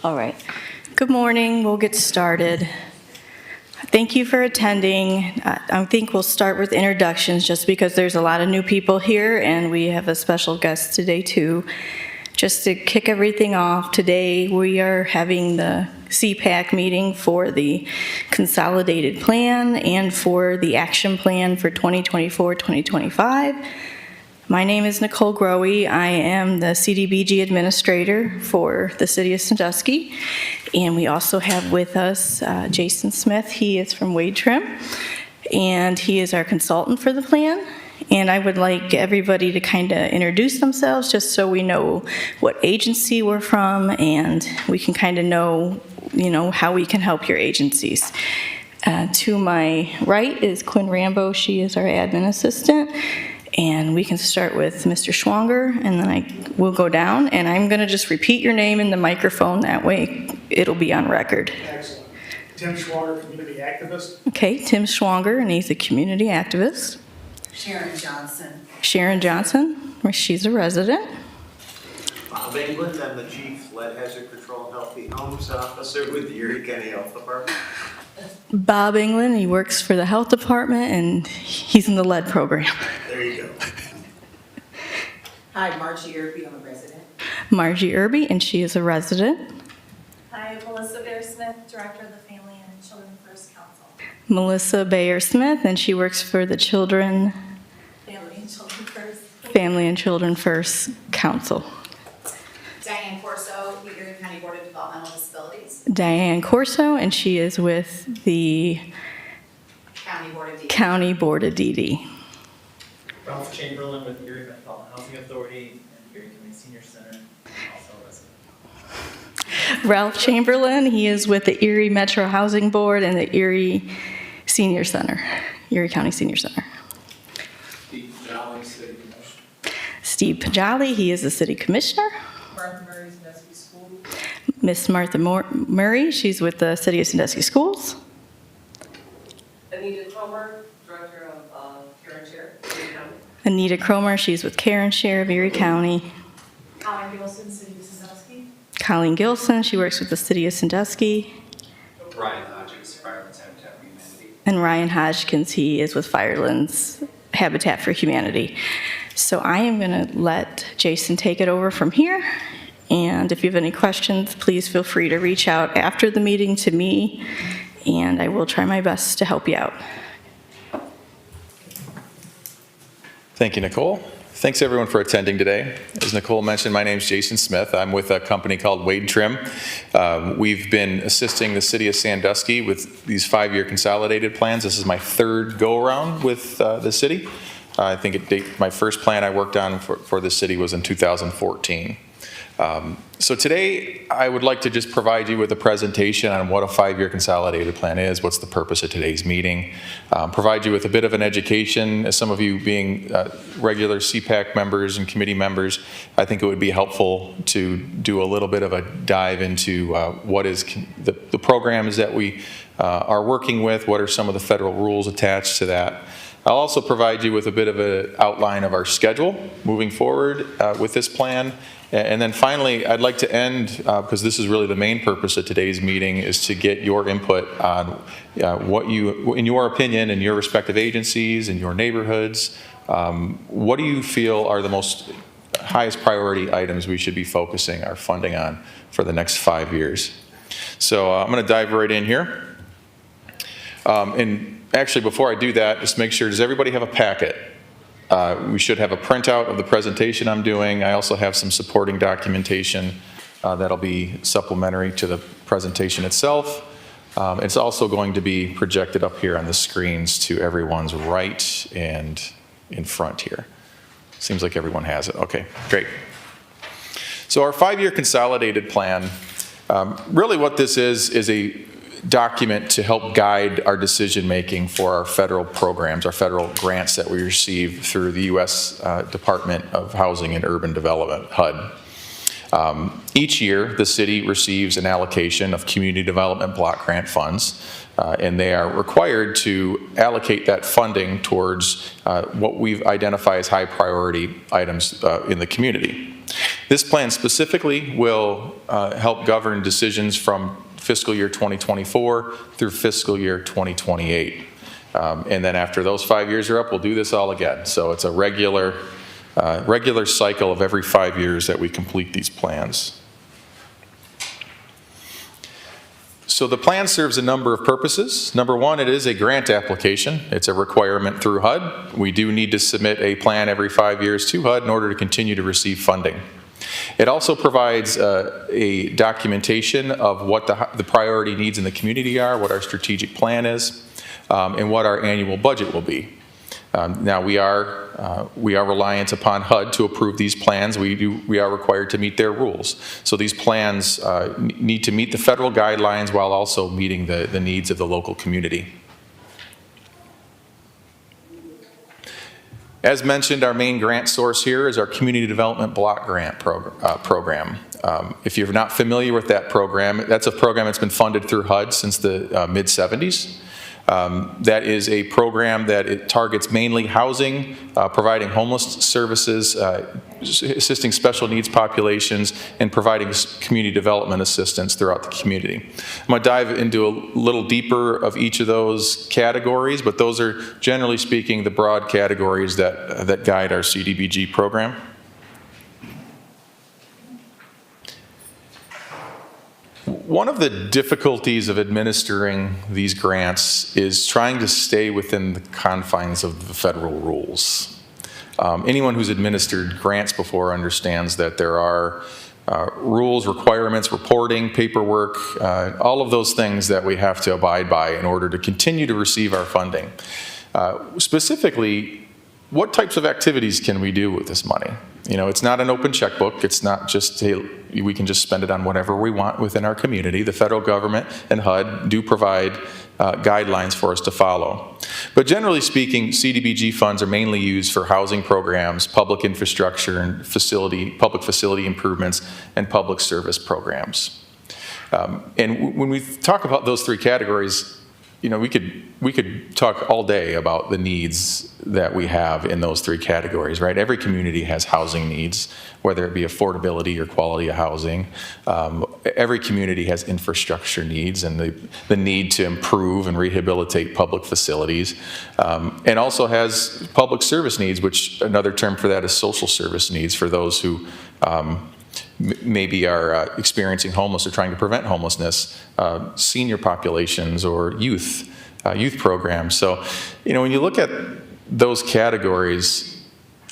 All right. Good morning. We'll get started. Thank you for attending. I think we'll start with introductions just because there's a lot of new people here and we have a special guest today too. Just to kick everything off, today we are having the CPAC meeting for the consolidated plan and for the action plan for 2024-2025. My name is Nicole Growe. I am the CDBG administrator for the city of Sandusky. And we also have with us Jason Smith. He is from Wade Trim, and he is our consultant for the plan. And I would like everybody to kind of introduce themselves just so we know what agency we're from and we can kind of know, how we can help your agencies. To my right is Quinn Rambo. She is our admin assistant. And we can start with Mr. Schwanger, and then we'll go down, and I'm going to just repeat your name in the microphone. That way it'll be on record. Excellent. Tim Schwanger, community activist. Okay, Tim Schwanger, and he's a community activist. Sharon Johnson. Sharon Johnson, she's a resident. Bob England, I'm the Chief Lead Hazard Control and Healthy Homes Officer with the Erie County Health Department. Bob England, he works for the health department, and he's in the lead program. There you go. Hi, Margie Irby, I'm a resident. Margie Irby, and she is a resident. Hi, Melissa Bear-Smith, Director of the Family and Children First Council. Melissa Bayer-Smith, and she works for the Family and Children First. Family and Children First Council. Diane Corso, the Erie County Board of Developmental Disabilities. Diane Corso, and she is with the County Board of DD. County Board of DD. Ralph Chamberlain with Erie Metropolitan Housing Authority and Erie County Senior Center, also a resident. Ralph Chamberlain, he is with the Erie Metro Housing Board and the Erie Senior Center, Erie County Senior Center. Steve Pajali, City Commissioner. Steve Pajali, he is the City Commissioner. Martha Murray, Sandusky School. Miss Martha Murray, she's with the City of Sandusky Schools. Anita Cromer, Director of Care and Share, Erie County. Anita Cromer, she's with Care and Share of Erie County. Colin Gilson, City of Sandusky. Colleen Gilson, she works with the City of Sandusky. Ryan Hodges, Firelands Habitat for Humanity. And Ryan Hodgkins, he is with Firelands Habitat for Humanity. So I am going to let Jason take it over from here. And if you have any questions, please feel free to reach out after the meeting to me, and I will try my best to help you out. Thank you, Nicole. Thanks everyone for attending today. As Nicole mentioned, my name is Jason Smith. I'm with a company called Wade Trim. We've been assisting the city of Sandusky with these 5-year consolidated plans. This is my third go-around with the city. I think my first plan I worked on for the city was in 2014. So today, I would like to just provide you with a presentation on what a 5-year consolidated plan is, what's the purpose of today's meeting, provide you with a bit of an education. As some of you being regular CPAC members and committee members, I think it would be helpful to do a little bit of a dive into what is the programs that we are working with, what are some of the federal rules attached to that. I'll also provide you with a bit of an outline of our schedule moving forward with this plan. And then finally, I'd like to end, because this is really the main purpose of today's meeting, is to get your input on what you, in your opinion, in your respective agencies, in your neighborhoods, what do you feel are the highest priority items we should be focusing our funding on for the next 5 years? So I'm going to dive right in here. And actually, before I do that, just make sure, does everybody have a packet? We should have a printout of the presentation I'm doing. I also have some supporting documentation that'll be supplementary to the presentation itself. It's also going to be projected up here on the screens to everyone's right and in front here. Seems like everyone has it. Okay, great. So our 5-year consolidated plan, really what this is a document to help guide our decision making for our federal programs, our federal grants that we receive through the U.S. Department of Housing and Urban Development, HUD. Each year, the city receives an allocation of community development block grant funds, and they are required to allocate that funding towards what we've identified as high priority items in the community. This plan specifically will help govern decisions from fiscal year 2024 through fiscal year 2028. And then after those 5 years are up, we'll do this all again. So it's a regular cycle of every 5 years that we complete these plans. So the plan serves a number of purposes. Number one, it is a grant application. It's a requirement through HUD. We do need to submit a plan every 5 years to HUD in order to continue to receive funding. It also provides a documentation of what the priority needs in the community are, what our strategic plan is, and what our annual budget will be. Now we are reliant upon HUD to approve these plans. We are required to meet their rules. So these plans need to meet the federal guidelines while also meeting the needs of the local community. As mentioned, our main grant source here is our Community Development Block Grant program. If you're not familiar with that program, that's a program that's been funded through HUD since the mid-70s. That is a program that it targets mainly housing, providing homeless services, assisting special needs populations, and providing community development assistance throughout the community. I'm going to dive into a little deeper of each of those categories, but those are, generally speaking, the broad categories that guide our CDBG program. One of the difficulties of administering these grants is trying to stay within the confines of the federal rules. Anyone who's administered grants before understands that there are rules, requirements, reporting, paperwork, all of those things that we have to abide by in order to continue to receive our funding. Specifically, what types of activities can we do with this money? You know, it's not an open checkbook. It's not just, hey, we can just spend it on whatever we want within our community. The federal government and HUD do provide guidelines for us to follow. But generally speaking, CDBG funds are mainly used for housing programs, public infrastructure and public facility improvements, and public service programs. And when we talk about those three categories, you know, we could talk all day about the needs that we have in those three categories, right? Every community has housing needs, whether it be affordability or quality of housing. Every community has infrastructure needs and the need to improve and rehabilitate public facilities, and also has public service needs, which another term for that is social service needs for those who maybe are experiencing homeless or trying to prevent homelessness, senior populations or youth programs. So, you know, when you look at those categories,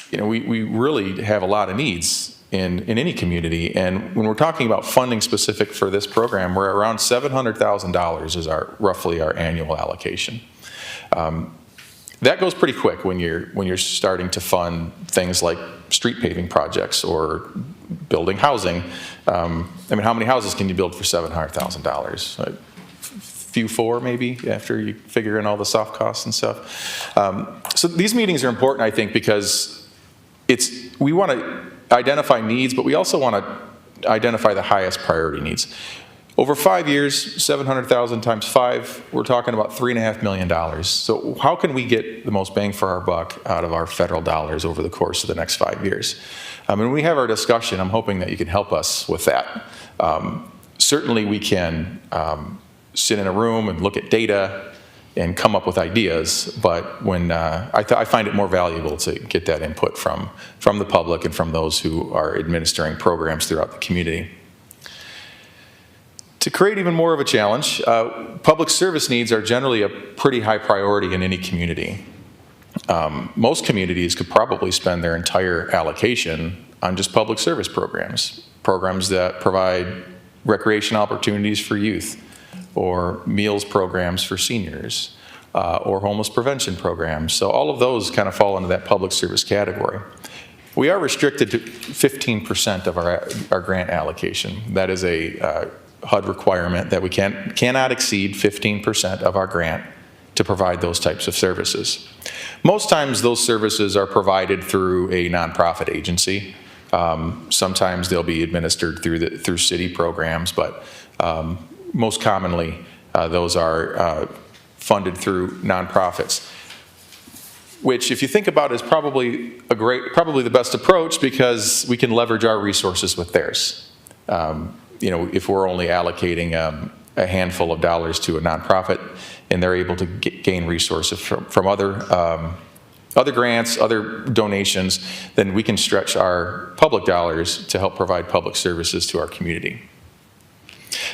you know, we really have a lot of needs in any community. And when we're talking about funding specific for this program, we're around $700,000 is roughly our annual allocation. That goes pretty quick when you're starting to fund things like street paving projects or building housing. I mean, how many houses can you build for $700,000? A few, four maybe, after you figure in all the soft costs and stuff. So these meetings are important, I think, because we want to identify needs, but we also want to identify the highest priority needs. Over 5 years, 700,000 times 5, we're talking about $3.5 million. So how can we get the most bang for our buck out of our federal dollars over the course of the next 5 years? And when we have our discussion, I'm hoping that you can help us with that. Certainly we can sit in a room and look at data and come up with ideas, but when I find it more valuable to get that input from the public and from those who are administering programs throughout the community. To create even more of a challenge, public service needs are generally a pretty high priority in any community. Most communities could probably spend their entire allocation on just public service programs that provide recreation opportunities for youth, or meals programs for seniors, or homeless prevention programs. So all of those kind of fall into that public service category. We are restricted to 15% of our grant allocation. That is a HUD requirement that we cannot exceed 15% of our grant to provide those types of services. Most times those services are provided through a nonprofit agency. Sometimes they'll be administered through city programs, but most commonly those are funded through nonprofits. which if you think about is probably probably the best approach because we can leverage our resources with theirs. If we're only allocating a handful of dollars to a nonprofit and they're able to gain resources from other grants, other donations, then we can stretch our public dollars to help provide public services to our community.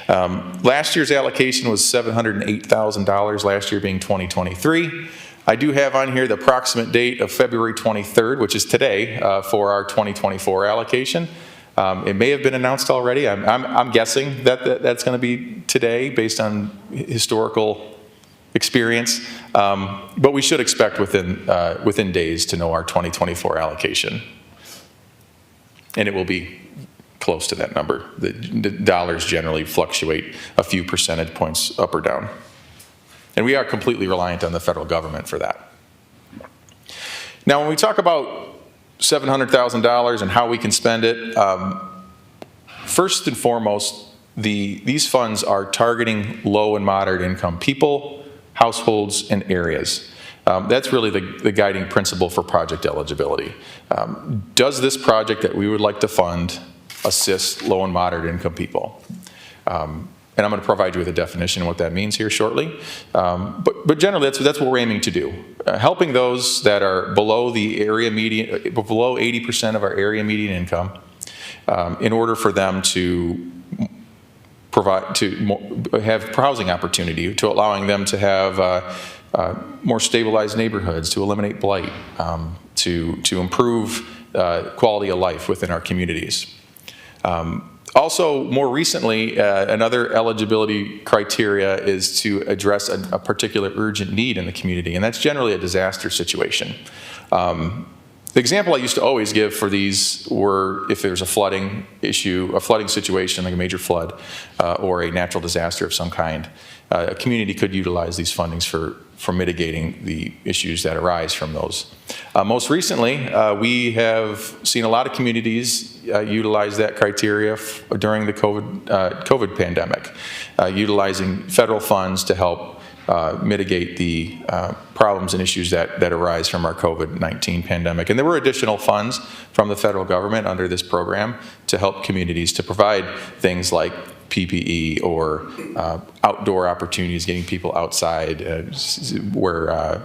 Last year's allocation was $708,000, last year being 2023. I do have on here the approximate date of February 23rd, which is today, for our 2024 allocation. It may have been announced already. I'm guessing that's going to be today based on historical experience, but we should expect within days to know our 2024 allocation, and it will be close to that number. The dollars generally fluctuate a few percentage points up or down, and we are completely reliant on the federal government for that. Now, when we talk about $700,000 and how we can spend it, first and foremost, these funds are targeting low and moderate income people, households, and areas. That's really the guiding principle for project eligibility. Does this project that we would like to fund assist low and moderate income people? And I'm going to provide you with a definition of what that means here shortly. But generally, that's what we're aiming to do. Helping those that are below the area median, below 80% of our area median income, in order for them to have housing opportunity, to allowing them to have more stabilized neighborhoods, to eliminate blight, to improve quality of life within our communities. Also, more recently, another eligibility criteria is to address a particular urgent need in the community, and that's generally a disaster situation. The example I used to always give for these were if there's a flooding issue, a flooding situation like a major flood, or a natural disaster of some kind, a community could utilize these fundings for mitigating the issues that arise from those. Most recently, we have seen a lot of communities utilize that criteria during the COVID pandemic, utilizing federal funds to help mitigate the problems and issues that arise from our COVID-19 pandemic. And there were additional funds from the federal government under this program to help communities to provide things like PPE or outdoor opportunities, getting people outside where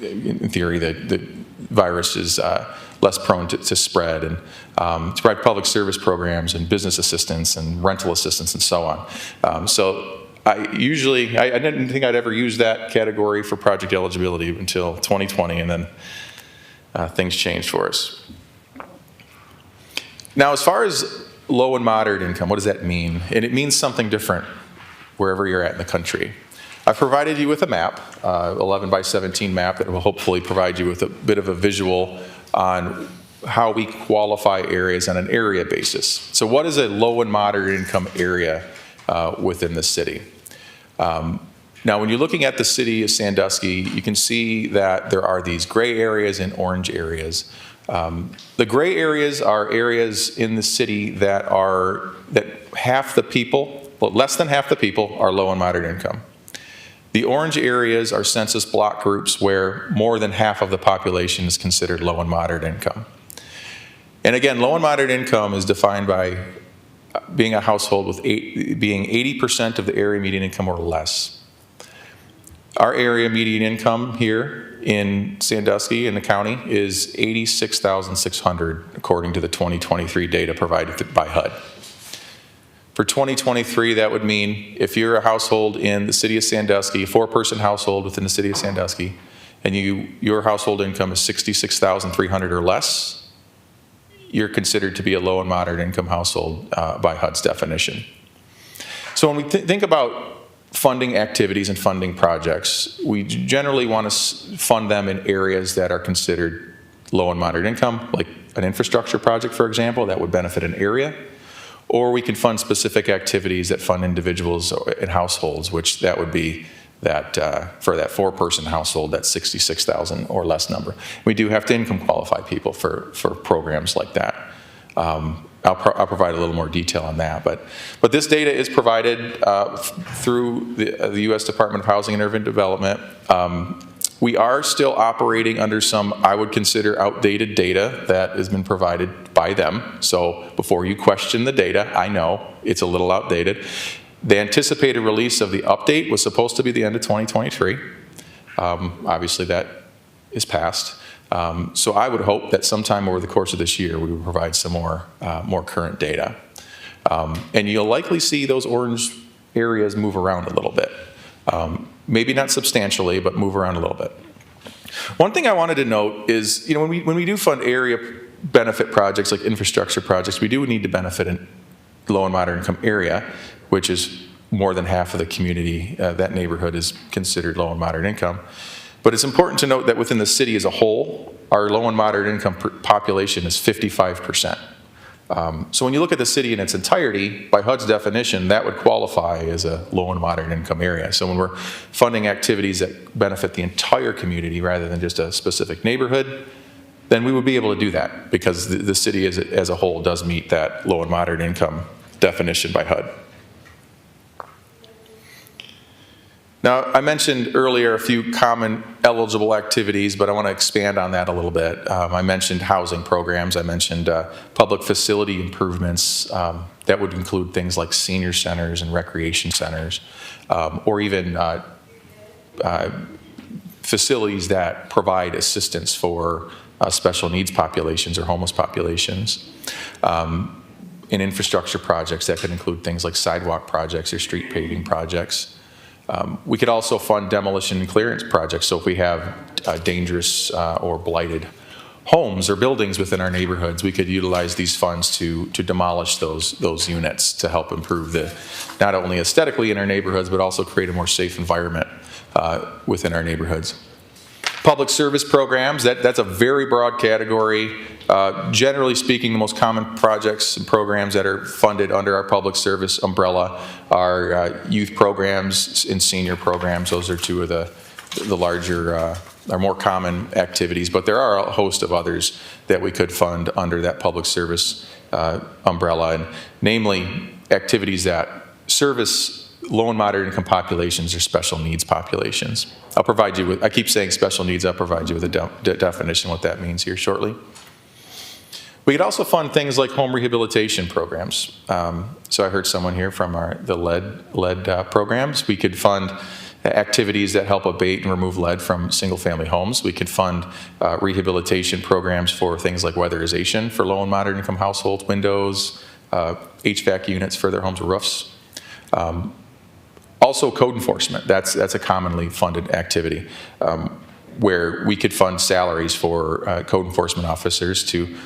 in theory the virus is less prone to spread, and to provide public service programs and business assistance and rental assistance and so on. So I didn't think I'd ever use that category for project eligibility until 2020, and then things changed for us. Now, as far as low and moderate income, what does that mean? And it means something different wherever you're at in the country. I've provided you with a map, 11 by 17 map that will hopefully provide you with a bit of a visual on how we qualify areas on an area basis. So what is a low and moderate income area within the city? Now, when you're looking at the city of Sandusky, you can see that there are these gray areas and orange areas. The gray areas are areas in the city that half the people, well, less than half the people are low and moderate income. The orange areas are census block groups where more than half of the population is considered low and moderate income. And again, low and moderate income is defined by being a household with being 80% of the area median income or less. Our area median income here in Sandusky in the county is $86,600 according to the 2023 data provided by HUD. For 2023, that would mean if you're a household in the city of Sandusky, a 4-person household within the city of Sandusky, and your household income is $66,300 or less, you're considered to be a low and moderate income household by HUD's definition. So when we think about funding activities and funding projects, we generally want to fund them in areas that are considered low and moderate income, like an infrastructure project, for example, that would benefit an area. Or we can fund specific activities that fund individuals and households, which that would be that for that 4-person household, that 66,000 or less number. We do have to income qualify people for programs like that. I'll provide a little more detail on that, but this data is provided through the U.S. Department of Housing and Urban Development. We are still operating under some, I would consider, outdated data that has been provided by them. So before you question the data, I know it's a little outdated. The anticipated release of the update was supposed to be the end of 2023. Obviously, that is past. So I would hope that sometime over the course of this year, we will provide some more current data. And you'll likely see those orange areas move around a little bit. Maybe not substantially, but move around a little bit. One thing I wanted to note is, when we do fund area benefit projects like infrastructure projects, we do need to benefit in low and moderate income area, which is more than half of the community. That neighborhood is considered low and moderate income. But it's important to note that within the city as a whole, our low and moderate income population is 55%. So when you look at the city in its entirety, by HUD's definition, that would qualify as a low and moderate income area. So when we're funding activities that benefit the entire community rather than just a specific neighborhood, then we would be able to do that because the city as a whole does meet that low and moderate income definition by HUD. Now, I mentioned earlier a few common eligible activities, but I want to expand on that a little bit. I mentioned housing programs. I mentioned public facility improvements. That would include things like senior centers and recreation centers, or even facilities that provide assistance for special needs populations or homeless populations. In infrastructure projects, that could include things like sidewalk projects or street paving projects. We could also fund demolition and clearance projects. So if we have dangerous or blighted homes or buildings within our neighborhoods, we could utilize these funds to demolish those units to help improve not only aesthetically in our neighborhoods, but also create a more safe environment within our neighborhoods. Public service programs, that's a very broad category. Generally speaking, the most common projects and programs that are funded under our public service umbrella are youth programs and senior programs. Those are two of the larger, are more common activities, but there are a host of others that we could fund under that public service umbrella, and namely activities that service low and moderate income populations or special needs populations. I'll provide you with, I keep saying special needs, I'll provide you with a definition of what that means here shortly. We could also fund things like home rehabilitation programs. So I heard someone here from the lead programs. We could fund activities that help abate and remove lead from single-family homes. We could fund rehabilitation programs for things like weatherization for low and moderate income households, windows, HVAC units for their homes or roofs. Also code enforcement, that's a commonly funded activity where we could fund salaries for code enforcement officers to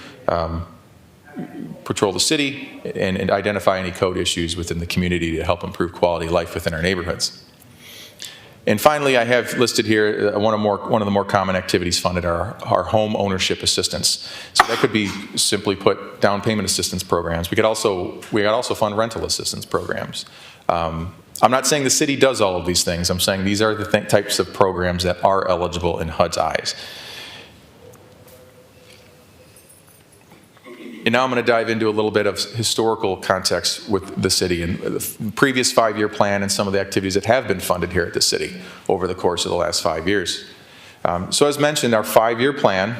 patrol the city and identify any code issues within the community to help improve quality of life within our neighborhoods. And finally, I have listed here one of the more common activities funded are our home ownership assistance. So that could be simply put down payment assistance programs. We could also fund rental assistance programs. I'm not saying the city does all of these things. I'm saying these are the types of programs that are eligible in HUD's eyes. And now I'm going to dive into a little bit of historical context with the city and the previous 5-year plan and some of the activities that have been funded here at the city over the course of the last 5 years. So as mentioned, our 5-year plan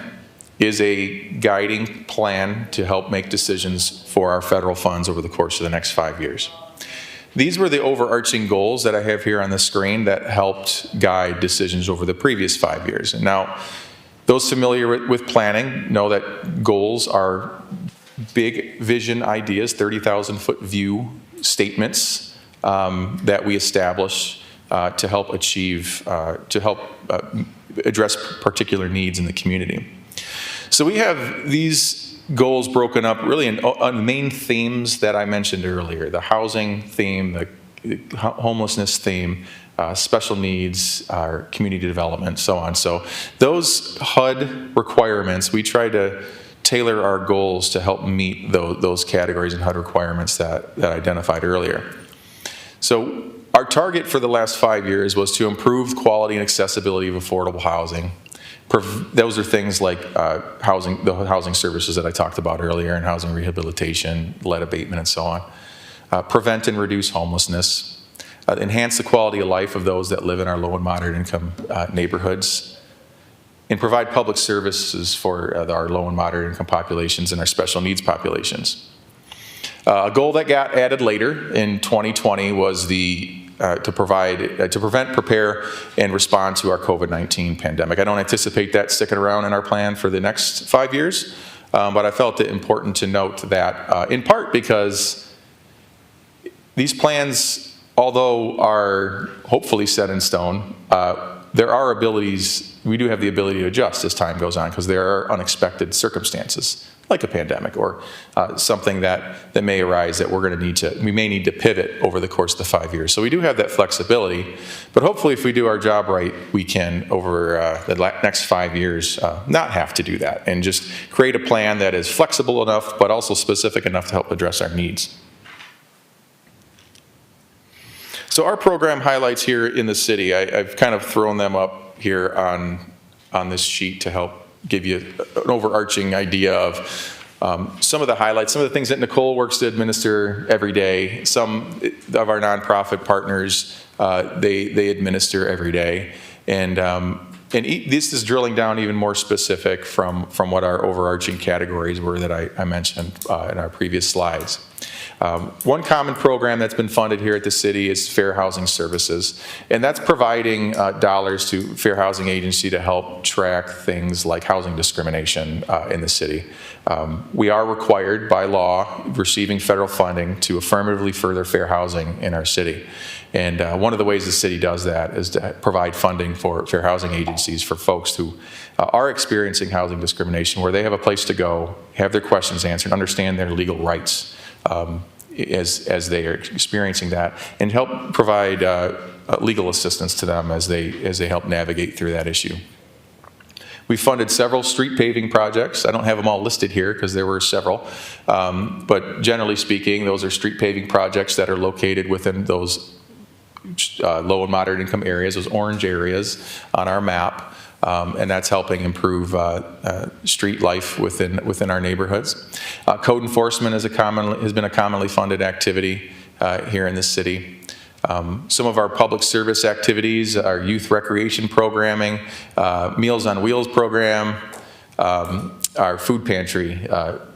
is a guiding plan to help make decisions for our federal funds over the course of the next 5 years. These were the overarching goals that I have here on the screen that helped guide decisions over the previous 5 years. And now, those familiar with planning know that goals are big vision ideas, 30,000-foot view statements that we establish to help address particular needs in the community. So we have these goals broken up really on the main themes that I mentioned earlier: the housing theme, the homelessness theme, special needs, our community development, so on. So those HUD requirements, we try to tailor our goals to help meet those categories and HUD requirements that I identified earlier. So our target for the last 5 years was to improve quality and accessibility of affordable housing. Those are things like the housing services that I talked about earlier, and housing rehabilitation, lead abatement, and so on. Prevent and reduce homelessness. Enhance the quality of life of those that live in our low and moderate income neighborhoods. and provide public services for our low and moderate income populations and our special needs populations. A goal that got added later in 2020 was to prevent, prepare, and respond to our COVID-19 pandemic. I don't anticipate that sticking around in our plan for the next 5 years, but I felt it important to note that in part because these plans, although are hopefully set in stone, there are abilities, we do have the ability to adjust as time goes on because there are unexpected circumstances like a pandemic or something that may arise that we may need to pivot over the course of the 5 years. So we do have that flexibility, but hopefully if we do our job right, we can over the next 5 years not have to do that and just create a plan that is flexible enough but also specific enough to help address our needs. So our program highlights here in the city, I've kind of thrown them up here on this sheet to help give you an overarching idea of some of the highlights, some of the things that Nicole works to administer every day. Some of our nonprofit partners, they administer every day. And this is drilling down even more specific from what our overarching categories were that I mentioned in our previous slides. One common program that's been funded here at the city is Fair Housing Services, and that's providing dollars to Fair Housing Agency to help track things like housing discrimination in the city. We are required by law, receiving federal funding, to affirmatively further fair housing in our city. And one of the ways the city does that is to provide funding for fair housing agencies for folks who are experiencing housing discrimination, where they have a place to go, have their questions answered, understand their legal rights as they are experiencing that, and help provide legal assistance to them as they help navigate through that issue. We funded several street paving projects. I don't have them all listed here because there were several, but generally speaking, those are street paving projects that are located within those low and moderate income areas, those orange areas on our map. And that's helping improve street life within our neighborhoods. Code enforcement has been a commonly funded activity here in the city. Some of our public service activities, our youth recreation programming, Meals on Wheels program, our food pantry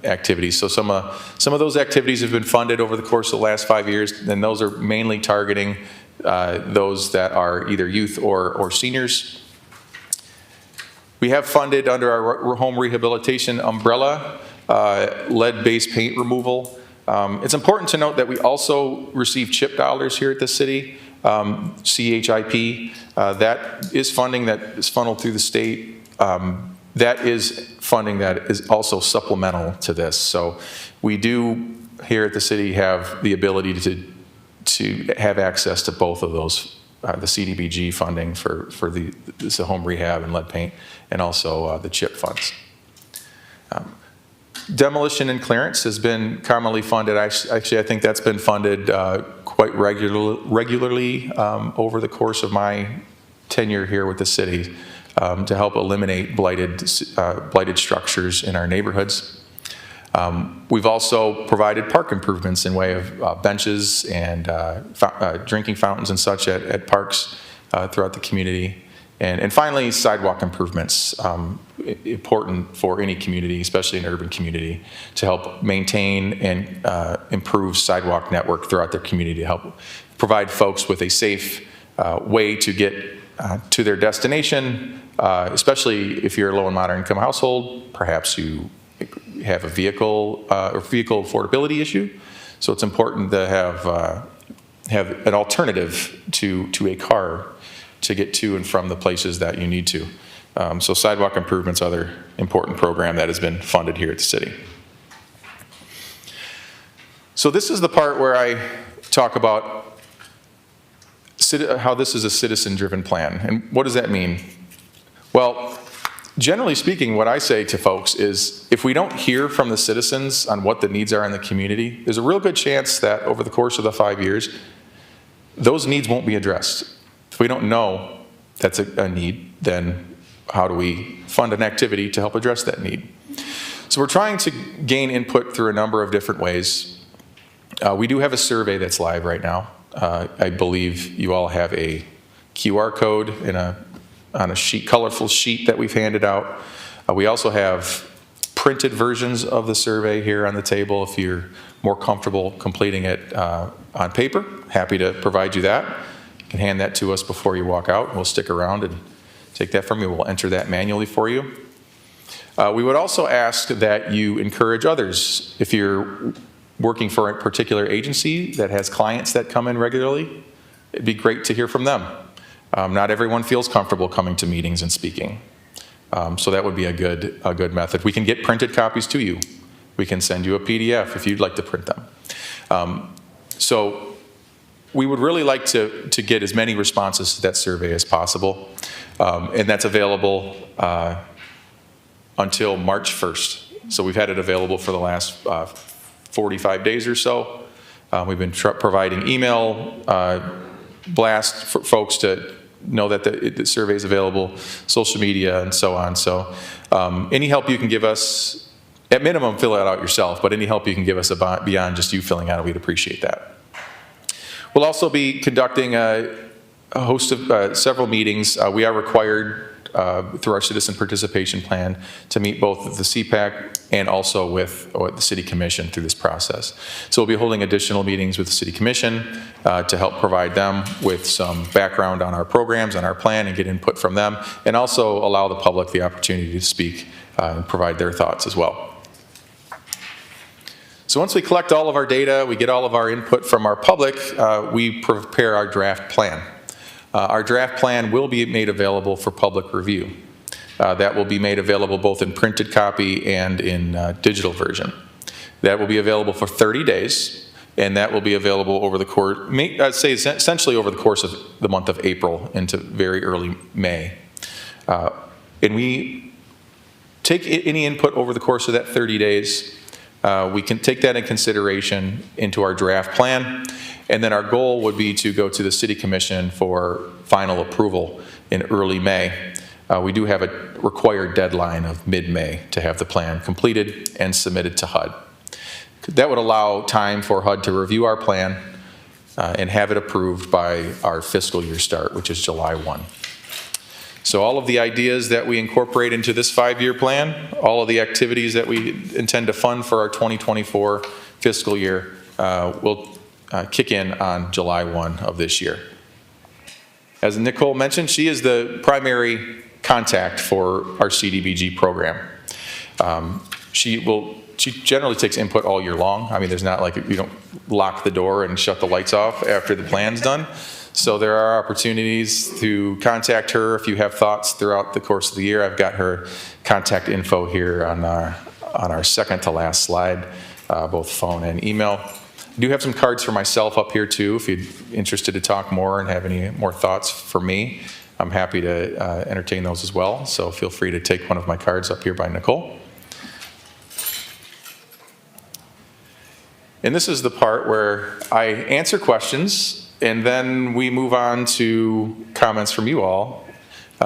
activities. So some of those activities have been funded over the course of the last 5 years, and those are mainly targeting those that are either youth or seniors. We have funded under our home rehabilitation umbrella lead-based paint removal. It's important to note that we also receive CHIP dollars here at the city, CHIP. That is funding that is funneled through the state. That is funding that is also supplemental to this. So we do here at the city have the ability to have access to both of those. The CDBG funding for the home rehab and lead paint, and also the CHIP funds. Demolition and clearance has been commonly funded. Actually, I think that's been funded quite regularly over the course of my tenure here with the city to help eliminate blighted structures in our neighborhoods. We've also provided park improvements in way of benches and drinking fountains and such at parks throughout the community. And finally, sidewalk improvements, important for any community, especially an urban community, to help maintain and improve sidewalk network throughout their community to help provide folks with a safe way to get to their destination, especially if you're a low and moderate income household. Perhaps you have a vehicle or vehicle affordability issue, so it's important to have an alternative to a car to get to and from the places that you need to. So sidewalk improvements, other important program that has been funded here at the city. So this is the part where I talk about how this is a citizen-driven plan. And what does that mean? Well, generally speaking, what I say to folks is if we don't hear from the citizens on what the needs are in the community, there's a real good chance that over the course of the 5 years, those needs won't be addressed. If we don't know that's a need, then how do we fund an activity to help address that need? So we're trying to gain input through a number of different ways. We do have a survey that's live right now. I believe you all have a QR code and on a sheet, colorful sheet that we've handed out. We also have printed versions of the survey here on the table. If you're more comfortable completing it on paper, happy to provide you that. You can hand that to us before you walk out. We'll stick around and take that from you. We'll enter that manually for you. We would also ask that you encourage others. If you're working for a particular agency that has clients that come in regularly, it'd be great to hear from them. Not everyone feels comfortable coming to meetings and speaking. So that would be a good method. We can get printed copies to you. We can send you a PDF if you'd like to print them. So we would really like to get as many responses to that survey as possible. And that's available until March 1st. So we've had it available for the last 45 days or so. We've been providing email blast for folks to know that the survey is available, social media, and so on. So any help you can give us, at minimum, fill it out yourself, but any help you can give us beyond just you filling out, we'd appreciate that. We'll also be conducting a host of several meetings. We are required through our citizen participation plan to meet both the CPAC and also with the City Commission through this process. So we'll be holding additional meetings with the City Commission to help provide them with some background on our programs, on our plan, and get input from them, and also allow the public the opportunity to speak and provide their thoughts as well. So once we collect all of our data, we get all of our input from our public, we prepare our draft plan. Our draft plan will be made available for public review. That will be made available both in printed copy and in digital version. That will be available for 30 days, and that will be available over the course, I'd say essentially over the course of the month of April into very early May. And we take any input over the course of that 30 days. We can take that in consideration into our draft plan. And then our goal would be to go to the City Commission for final approval in early May. We do have a required deadline of mid-May to have the plan completed and submitted to HUD. That would allow time for HUD to review our plan and have it approved by our fiscal year start, which is July 1. So all of the ideas that we incorporate into this 5-year plan, all of the activities that we intend to fund for our 2024 fiscal year will kick in on July 1 of this year. As Nicole mentioned, she is the primary contact for our CDBG program. She generally takes input all year long. I mean, there's not like, you don't lock the door and shut the lights off after the plan's done. So there are opportunities to contact her if you have thoughts throughout the course of the year. I've got her contact info here on our second to last slide, both phone and email. I do have some cards for myself up here too, if you're interested to talk more and have any more thoughts for me. I'm happy to entertain those as well, so feel free to take one of my cards up here by Nicole. And this is the part where I answer questions, and then we move on to comments from you all,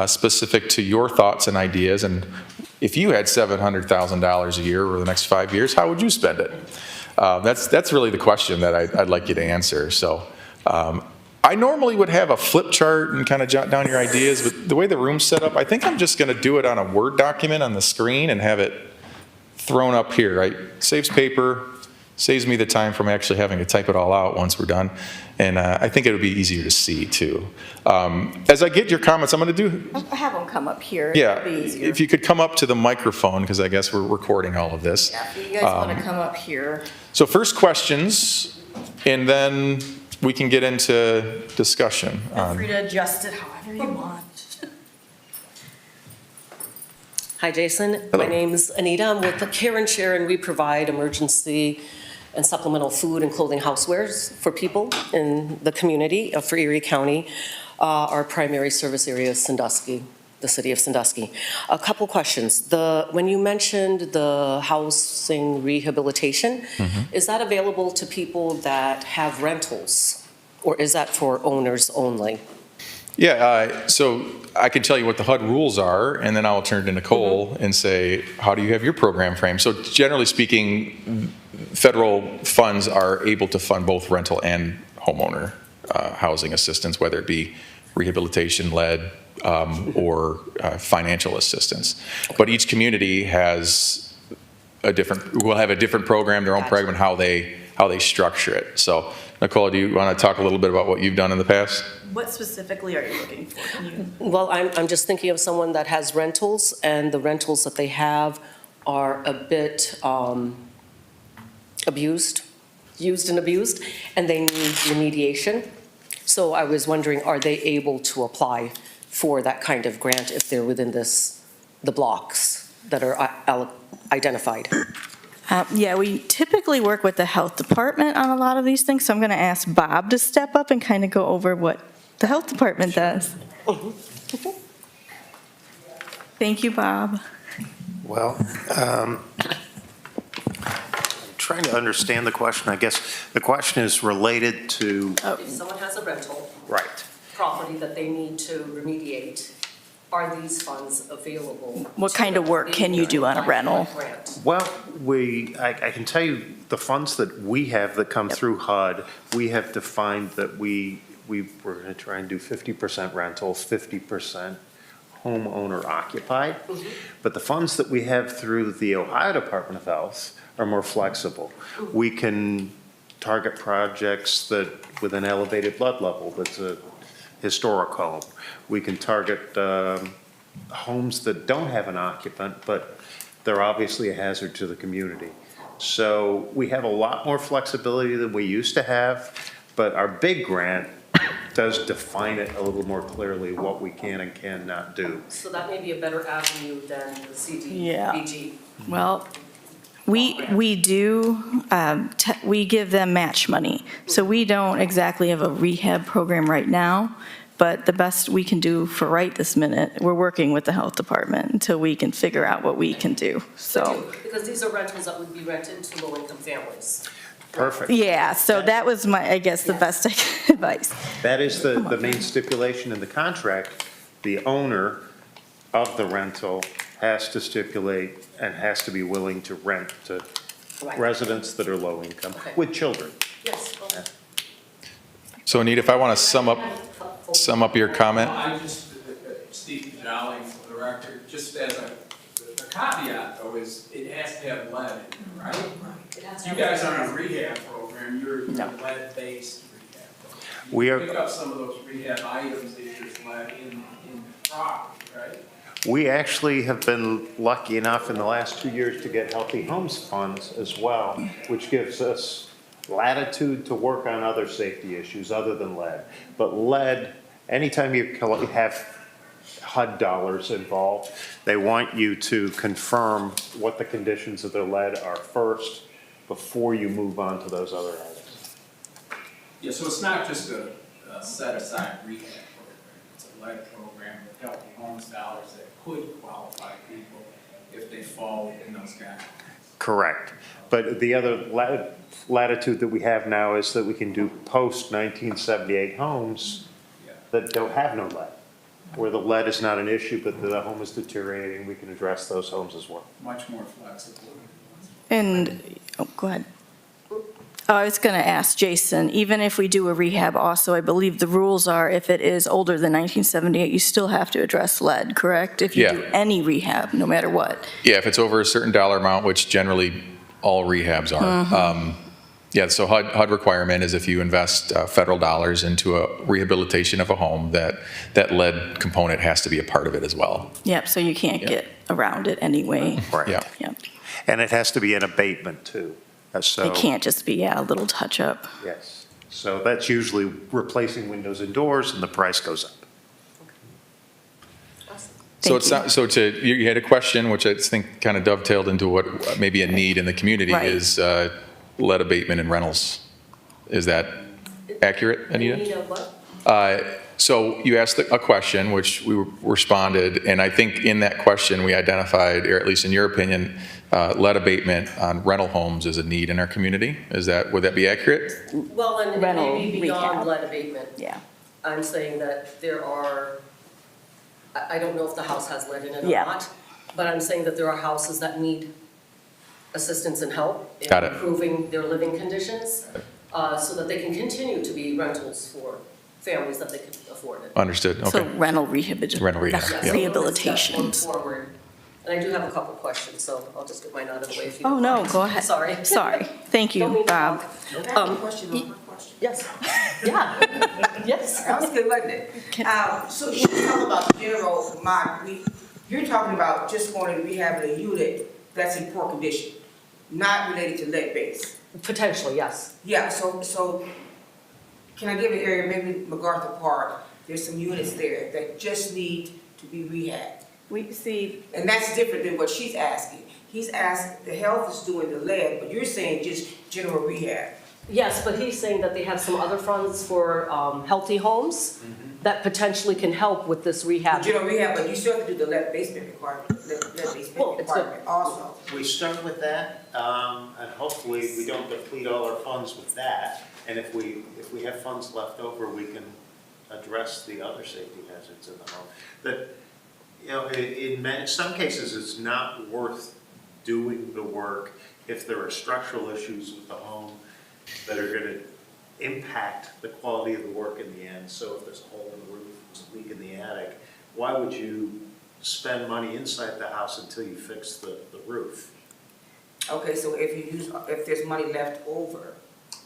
specific to your thoughts and ideas. And if you had $700,000 a year over the next 5 years, how would you spend it? That's really the question that I'd like you to answer. So I normally would have a flip chart and kind of jot down your ideas, but the way the room's set up, I think I'm just going to do it on a Word document on the screen and have it thrown up here, right? Saves paper, saves me the time from actually having to type it all out once we're done. And I think it would be easier to see too. As I get your comments, I'm going to do... Have them come up here. Yeah, It'll be easier. if you could come up to the microphone, because I guess we're recording all of this. Yeah, if you guys want to come up here. So first questions, and then we can get into discussion. Feel free to adjust it however you want. Hi, Jason. Hello. My name's Anita. I'm with the Care and Share, and we provide emergency and supplemental food and clothing housewares for people in the community for Erie County. Our primary service area is Sandusky, the city of Sandusky. A couple questions. When you mentioned the housing rehabilitation, is that available to people that have rentals, or is that for owners only? Yeah, so I can tell you what the HUD rules are, and then I'll turn to Nicole and say, how do you have your program framed? So generally speaking, federal funds are able to fund both rental and homeowner housing assistance, whether it be rehabilitation-led or financial assistance. But each community has will have a different program, their own Gotcha. program, and how they structure it. So, Nicole, do you want to talk a little bit about what you've done in the past? What specifically are you looking for? Can you? Well, I'm just thinking of someone that has rentals, and the rentals that they have are a bit used and abused, and they need remediation. So I was wondering, are they able to apply for that kind of grant if they're within the blocks that are identified? Yeah, we typically work with the health department on a lot of these things, so I'm going to ask Bob to step up and kind of go over what the health department does. Thank you, Bob. Well, I'm trying to understand the question. I guess the question is related to, If someone has a rental right. property that they need to remediate, are these funds available? What kind of work can you do on a rental? Well, I can tell you the funds that we have that come through HUD, we have defined that we're going to try and do 50% rentals, 50% homeowner occupied. But the funds that we have through the Ohio Department of Health are more flexible. We can target projects that with an elevated blood level, that's a historic home. We can target homes that don't have an occupant, but they're obviously a hazard to the community. So we have a lot more flexibility than we used to have, but our big grant does define it a little more clearly what we can and cannot do. So that may be a better avenue than the CDBG. Well, we do, we give them match money. So we don't exactly have a rehab program right now, but the best we can do for right this minute, we're working with the health department until we can figure out what we can do, so. Because these are rentals that would be rented to low-income families. Perfect. Yeah, so that was my, I guess, the best advice. That is the main stipulation in the contract. The owner of the rental has to stipulate and has to be willing to rent to Right. residents that are low income Okay. with children. Yes. Okay. So Anita, if I want to sum up your comment. I just, Steve Jolly for the record, just as a caveat though, is it has to have lead in it, right? You guys aren't a rehab program, you're a lead-based rehab program. We are- You pick up some of those rehab items that there's lead in the property, right? We actually have been lucky enough in the last 2 years to get Healthy Homes funds as well, which gives us latitude to work on other safety issues other than lead. But lead, anytime you have HUD dollars involved, they want you to confirm what the conditions of their lead are first before you move on to those other items. Yeah, so it's not just a set-aside rehab program, it's a lead program with Healthy Homes dollars that could qualify people if they fall within those guidelines. Correct. But the other latitude that we have now is that we can do post-1978 homes that don't have no lead, where the lead is not an issue, but the home is deteriorating, we can address those homes as well. Much more flexible. And, oh, go ahead. Oh, I was going to ask Jason, even if we do a rehab also, I believe the rules are if it is older than 1978, you still have to address lead, correct? If you do any rehab, no matter what. Yeah, if it's over a certain dollar amount, which generally all rehabs are. Yeah, so HUD requirement is if you invest federal dollars into a rehabilitation of a home, that lead component has to be a part of it as well. Yep, so you can't get around it anyway. Right. Yeah. Yep. And it has to be an abatement too. So, It can't just be, a little touch-up. yes. So that's usually replacing windows and doors and the price goes up. So Thank it's not, you had a question, which I think kind of dovetailed into what maybe a need in the community Right. is lead abatement and rentals. Is that accurate, Anita? Anita, what? So you asked a question, which we responded, and I think in that question, we identified, or at least in your opinion, lead abatement on rental homes is a need in our community. Would that be accurate? Well, and it Rental may be beyond rehab. lead abatement. Yeah. I'm saying that there are, I don't know if the house has lead in it or Yeah. not, but I'm saying that there are houses that need assistance and help in Got it. improving their living conditions, so that they can continue to be rentals for families that they could afford it. Understood, So okay. rental rehabilitation. Rental rehab, Yes, yeah. Rehabilitation. Going forward. And I do have a couple questions, so I'll just get mine out of the way if you Oh, don't no, mind. go ahead. Sorry. Sorry. Thank Don't you, mean to Bob. talk. Question on my question. Yes. Yeah. Yes. That was good, wasn't it? So you talk about general, you're talking about just going to rehab a unit that's in poor condition, not related to lead base. Potentially, yes. Yeah, so can I give an area, maybe MacArthur Park, there's some units there that just need to be rehabbed. We see, And that's different than what she's asking. He's asked, the health is doing the lead, but you're saying just general rehab. Yes, but he's saying that they have some other funds for healthy homes that potentially can help with this rehab. General rehab, but you still have to do the lead basement requirement, lead basement Well, it's good. requirement also. We start with that, and hopefully we don't deplete all our funds with that. And if we have funds left over, we can address the other safety hazards in the home. But, you know, in some cases, it's not worth doing the work if there are structural issues with the home that are gonna impact the quality of the work in the end. So if there's a hole in the roof, there's a leak in the attic, why would you spend money inside the house until you fix the roof? Okay, so if there's money left over,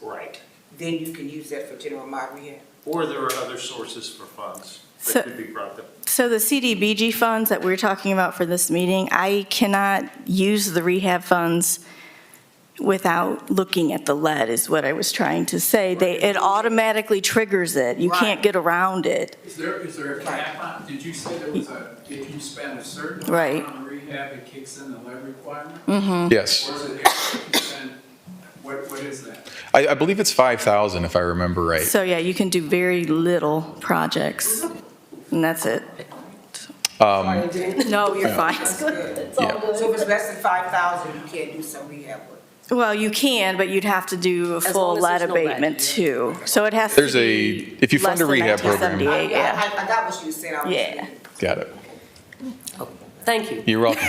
Right. then you can use that for general rehab. Or there are other sources for funds So- that could be brought up. so the CDBG funds that we're talking about for this meeting, I cannot use the rehab funds without looking at the lead, is what I was trying to say. It automatically triggers it. You can't Right. get around it. Is there a cap on, did you say there was if you spend a certain Right. amount on rehab, it kicks in the lead requirement? Yes. Or is it if you spend, what is that? I believe it's 5,000 if I remember right. So, yeah, you can do very little projects, and that's it. Sorry, I didn't- No, you're fine. That's good. It's all Yeah. good. So if it's less than 5,000, you can't do some rehab work. Well, you can, but you'd have to do a As full long as lead there's no lead. abatement too. So it has to There's be if you fund less a than rehab program. 1978, yeah. I got what you were saying. I was Yeah. saying. Got it. Thank you. You're welcome.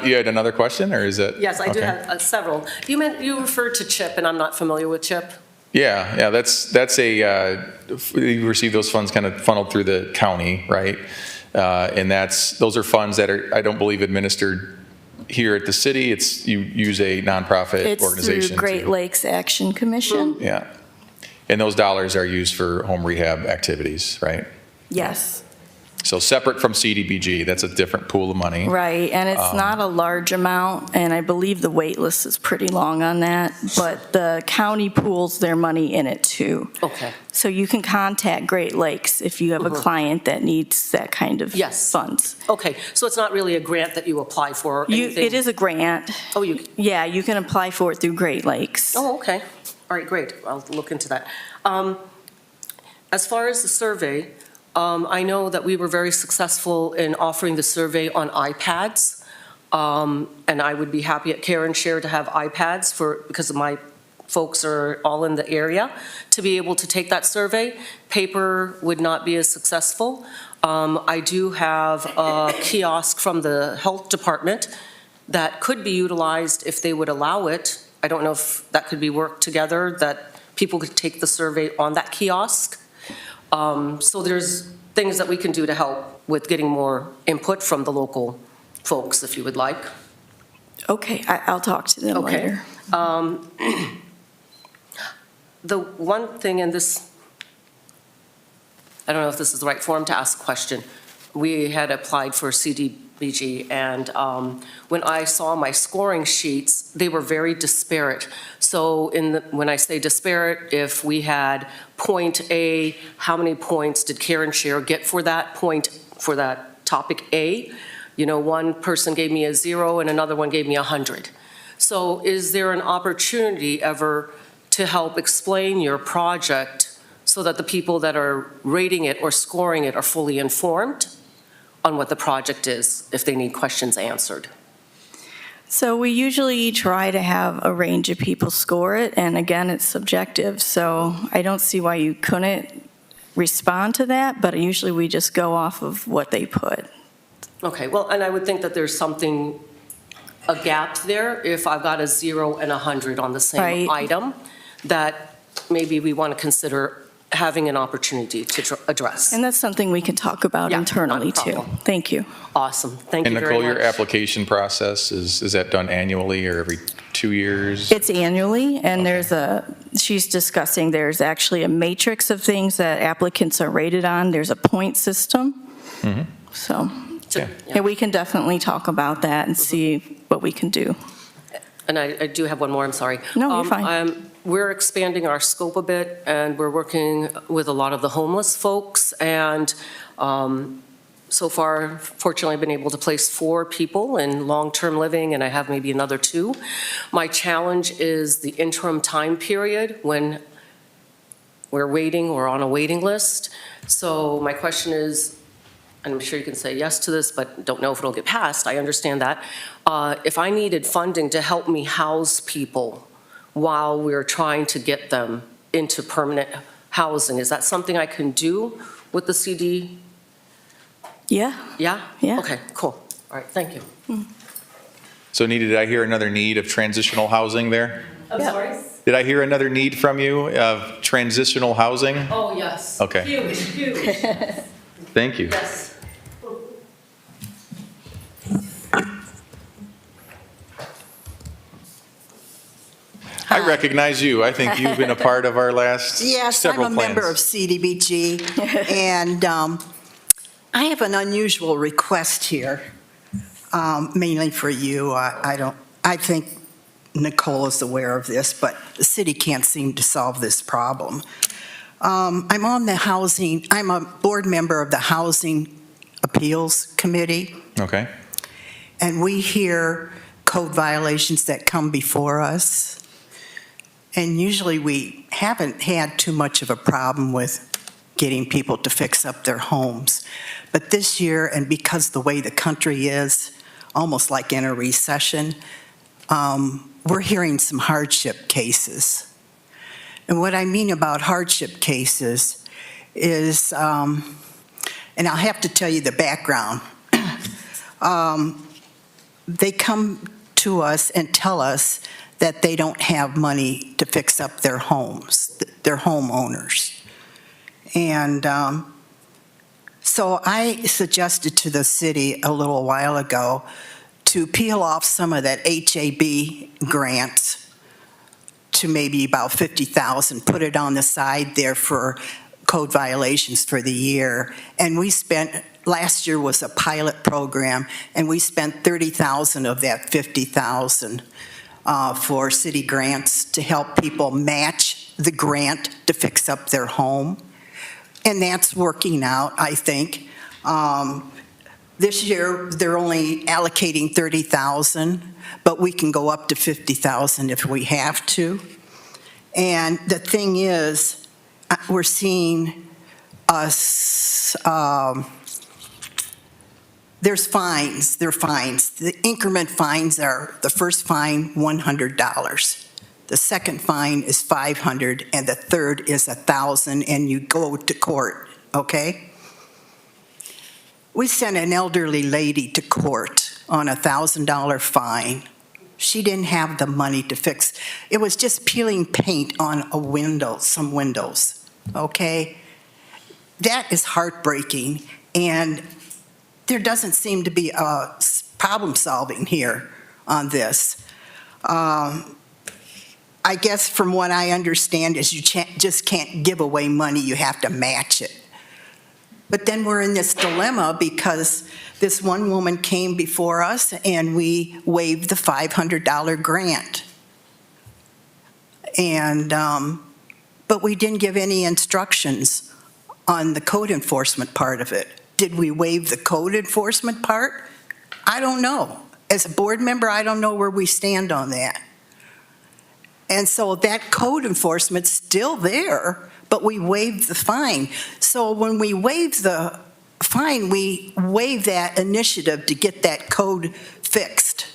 You had another question, or is it? Yes, I do okay. have several. You referred to CHIP, and I'm not familiar with CHIP. Yeah, that's you receive those funds kind of funneled through the county, right? And those are funds that are, I don't believe, administered here at the city. You use a nonprofit It's organization. through Great to- Lakes Action Commission. Yeah. And those dollars are used for home rehab activities, right? Yes, So separate from CDBG, that's a different pool of money. right. And it's not a large amount, and I believe the wait list is pretty long on that, but the county pools their money in it too. Okay. So you can contact Great Lakes if you have a client that needs that kind of Yes. funds. Okay, so it's not really a grant that you apply for or anything? It is a grant. Oh, you, Yeah, you can apply for it through Great Lakes. oh, okay. All right, great. I'll look into that. As far as the survey, I know that we were very successful in offering the survey on iPads. And I would be happy at Karen Share to have iPads because my folks are all in the area, to be able to take that survey. Paper would not be as successful. I do have a kiosk from the health department that could be utilized if they would allow it. I don't know if that could be worked together, that people could take the survey on that kiosk. So there's things that we can do to help with getting more input from the local folks, if you would like. Okay, I'll talk to them Okay. later. The one thing in this, I don't know if this is the right forum to ask a question. We had applied for CDBG, and when I saw my scoring sheets, they were very disparate. So when I say disparate, if we had point A, how many points did Karen Share get for that point, for that topic A? You know, one person gave me a 0 and another one gave me 100. So is there an opportunity ever to help explain your project so that the people that are rating it or scoring it are fully informed on what the project is, if they need questions answered? So we usually try to have a range of people score it, and again, it's subjective, so I don't see why you couldn't respond to that, but usually we just go off of what they put. Okay, well, and I would think that there's something, a gap there, if I've got a 0 and 100 on the same Right. item, that maybe we want to consider having an opportunity to address. And that's something we can talk about Yeah, internally not a too. problem. Thank you. Awesome. Thank And you very Nicole, much. your application process, is that done annually or every 2 years? It's annually, and she's discussing, there's actually a matrix of things that applicants are rated on. There's a point system. So, So- and we can definitely talk about that and see what we can do. And I do have one more, I'm sorry. No, you're fine. We're expanding our scope a bit, and we're working with a lot of the homeless folks, and so far, fortunately, I've been able to place 4 people in long-term living, and I have maybe another 2. My challenge is the interim time period when we're waiting or on a waiting list. So my question is, and I'm sure you can say yes to this, but don't know if it'll get passed, I understand that. If I needed funding to help me house people while we're trying to get them into permanent housing, is that something I can do with the CD? Yeah. Yeah? Yeah. Okay, cool. All right, thank you. So Nita, did I hear another need of transitional housing there? I'm sorry? Did I hear another need from you of transitional housing? Oh, yes. Okay. Huge, huge. Thank you. Yes. I recognize you. I think you've been a part of our last Yes, several I'm a plans. member of CDBG, and I have an unusual request here, mainly for you. I think Nicole is aware of this, but the city can't seem to solve this problem. I'm a board member of the Housing Appeals Committee, Okay. and we hear code violations that come before us. And usually we haven't had too much of a problem with getting people to fix up their homes. But this year, and because the way the country is, almost like in a recession, we're hearing some hardship cases. And what I mean about hardship cases is, and I'll have to tell you the background. They come to us and tell us that they don't have money to fix up their homes, their homeowners. And so I suggested to the city a little while ago to peel off some of that HAB grant to maybe about $50,000, put it on the side there for code violations for the year. And we spent, last year was a pilot program, and we spent $30,000 of that $50,000 for city grants to help people match the grant to fix up their home. And that's working out, I think. This year, they're only allocating $30,000, but we can go up to $50,000 if we have to. And the thing is, we're seeing us, there's fines, there are fines. The increment fines are, the first fine, $100. The second fine is $500, and the third is $1,000, and you go to court, okay? We sent an elderly lady to court on a $1,000 fine. She didn't have the money to fix. It was just peeling paint on a window, some windows, okay? That is heartbreaking, and there doesn't seem to be a problem solving here on this. I guess from what I understand is you just can't give away money, you have to match it. But then we're in this dilemma because this one woman came before us and we waived the $500 grant. And, but we didn't give any instructions on the code enforcement part of it. Did we waive the code enforcement part? I don't know. As a board member, I don't know where we stand on that. And so that code enforcement's still there, but we waived the fine. So when we waive the fine, we waive that initiative to get that code fixed.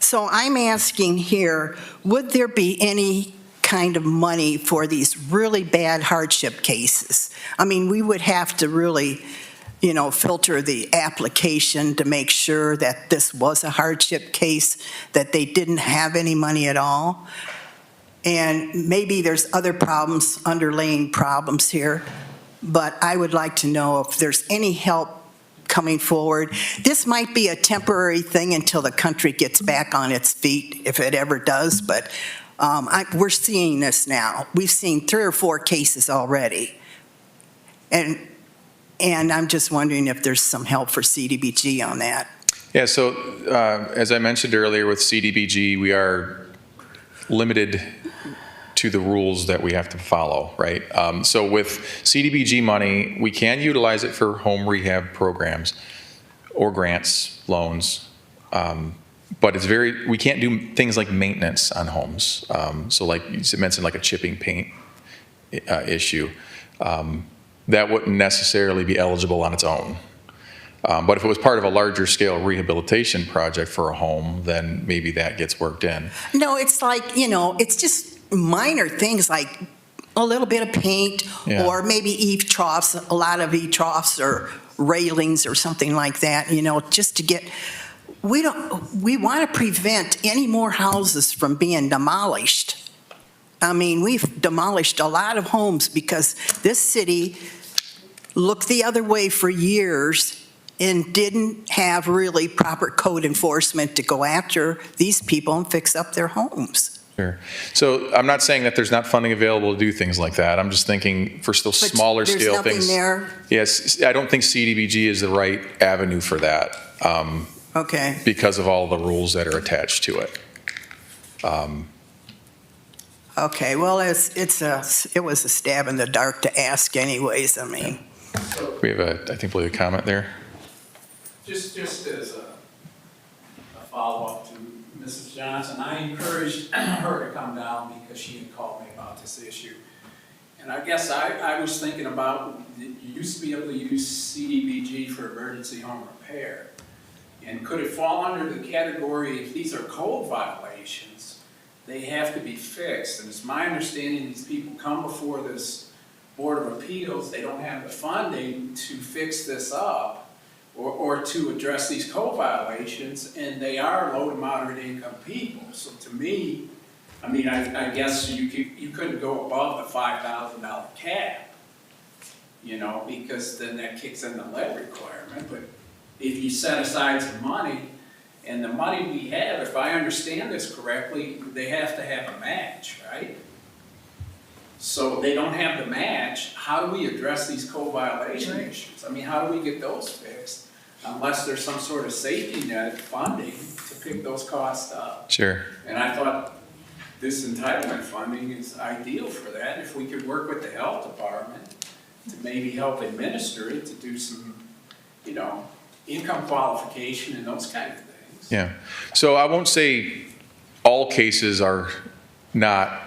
So I'm asking here, would there be any kind of money for these really bad hardship cases? I mean, we would have to really, filter the application to make sure that this was a hardship case, that they didn't have any money at all. And maybe there's other problems, underlying problems here, but I would like to know if there's any help coming forward. This might be a temporary thing until the country gets back on its feet, if it ever does, but we're seeing this now. We've seen 3 or 4 cases already. And I'm just wondering if there's some help for CDBG on that. Yeah, so as I mentioned earlier with CDBG, we are limited to the rules that we have to follow, right? So with CDBG money, we can utilize it for home rehab programs or grants, loans, but we can't do things like maintenance on homes. So like you mentioned, like a chipping paint issue, that wouldn't necessarily be eligible on its own. But if it was part of a larger scale rehabilitation project for a home, then maybe that gets worked in. No, it's like, it's just minor things like a little bit of paint, Yeah. or maybe eave troughs, a lot of eave troughs or railings or something like that, just to get, we want to prevent any more houses from being demolished. I mean, we've demolished a lot of homes because this city looked the other way for years and didn't have really proper code enforcement to go after these people and fix up their homes. Sure. So I'm not saying that there's not funding available to do things like that. I'm just thinking for still smaller scale things. There's nothing there? Yes, I don't think CDBG is the right avenue for that. Okay. Because of all the rules that are attached to it. Okay, well, it was a stab in the dark to ask anyways, I mean. We have I believe a comment there. Just as a follow-up to Mrs. Johnson, I encouraged her to come down because she had called me about this issue. And I guess I was thinking about, you used to be able to use CDBG for emergency home repair. And could it fall under the category, if these are code violations, they have to be fixed? And it's my understanding these people come before this Board of Appeals, they don't have the funding to fix this up or to address these code violations, and they are low to moderate income people. So to me, I mean, I guess you couldn't go above the $5,000 cap, because then that kicks in the lead requirement. But if you set aside some money, and the money we have, if I understand this correctly, they have to have a match, right? So they don't have the match. How do we address these code violation issues? I mean, how do we get those fixed? Unless there's some sort of safety net funding to pick those costs up. Sure. And I thought this entitlement funding is ideal for that. If we could work with the health department to maybe help administer it, to do some, income qualification and those kind of things. Yeah. So I won't say all cases are not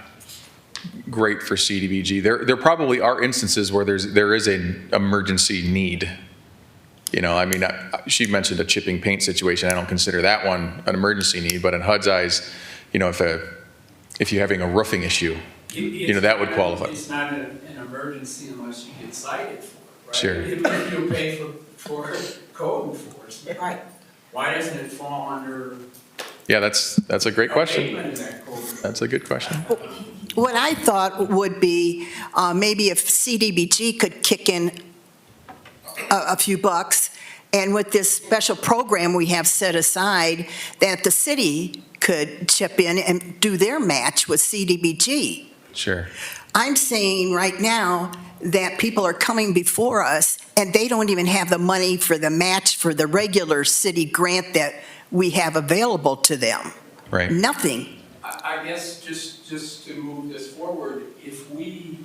great for CDBG. There probably are instances where there is an emergency need. I mean, she mentioned a chipping paint situation. I don't consider that one an emergency need, but in HUD's eyes, if you're having a roofing issue, that would qualify. It's not an emergency unless you get cited for it, right? Sure. If you pay for code enforcement, Right. why doesn't it fall under? Yeah, that's a great question. payment of that code enforcement? That's a good question. What I thought would be maybe if CDBG could kick in a few bucks, and with this special program we have set aside, that the city could chip in and do their match with CDBG. Sure. I'm saying right now that people are coming before us and they don't even have the money for the match for the regular city grant that we have available to them. Right. Nothing. I guess just to move this forward, if you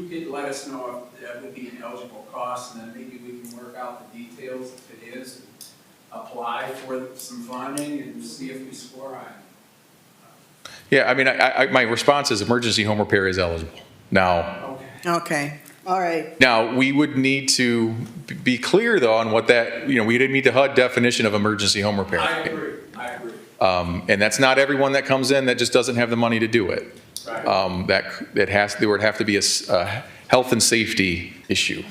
could let us know if that would be an eligible cost, and then maybe we can work out the details if it is, and apply for some funding and see if we score on it. Yeah, I mean, my response is emergency home repair is eligible. Now, Okay. All right. Now, we would need to be clear, though, on what that, we didn't meet the HUD definition of emergency home repair. I agree. And that's not everyone that comes in that just doesn't have the money to do it. Right. There would have to be a health and safety issue,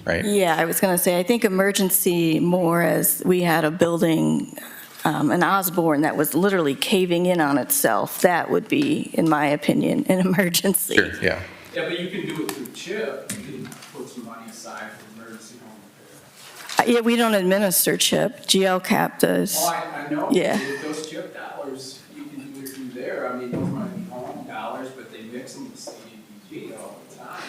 right? Yeah, I was going to say, I think emergency more as we had a building an Osborne that was literally caving in on itself, that would be, in my opinion, an emergency. Sure, yeah. Yeah, but you can do it through CHIP, you can put some money aside for emergency home repair. Yeah, we don't administer CHIP, GLCAP does. Oh, I know, Yeah. those CHIP dollars, you can do it through there, I mean, those might be home dollars, but they mix them with CDBG all the time.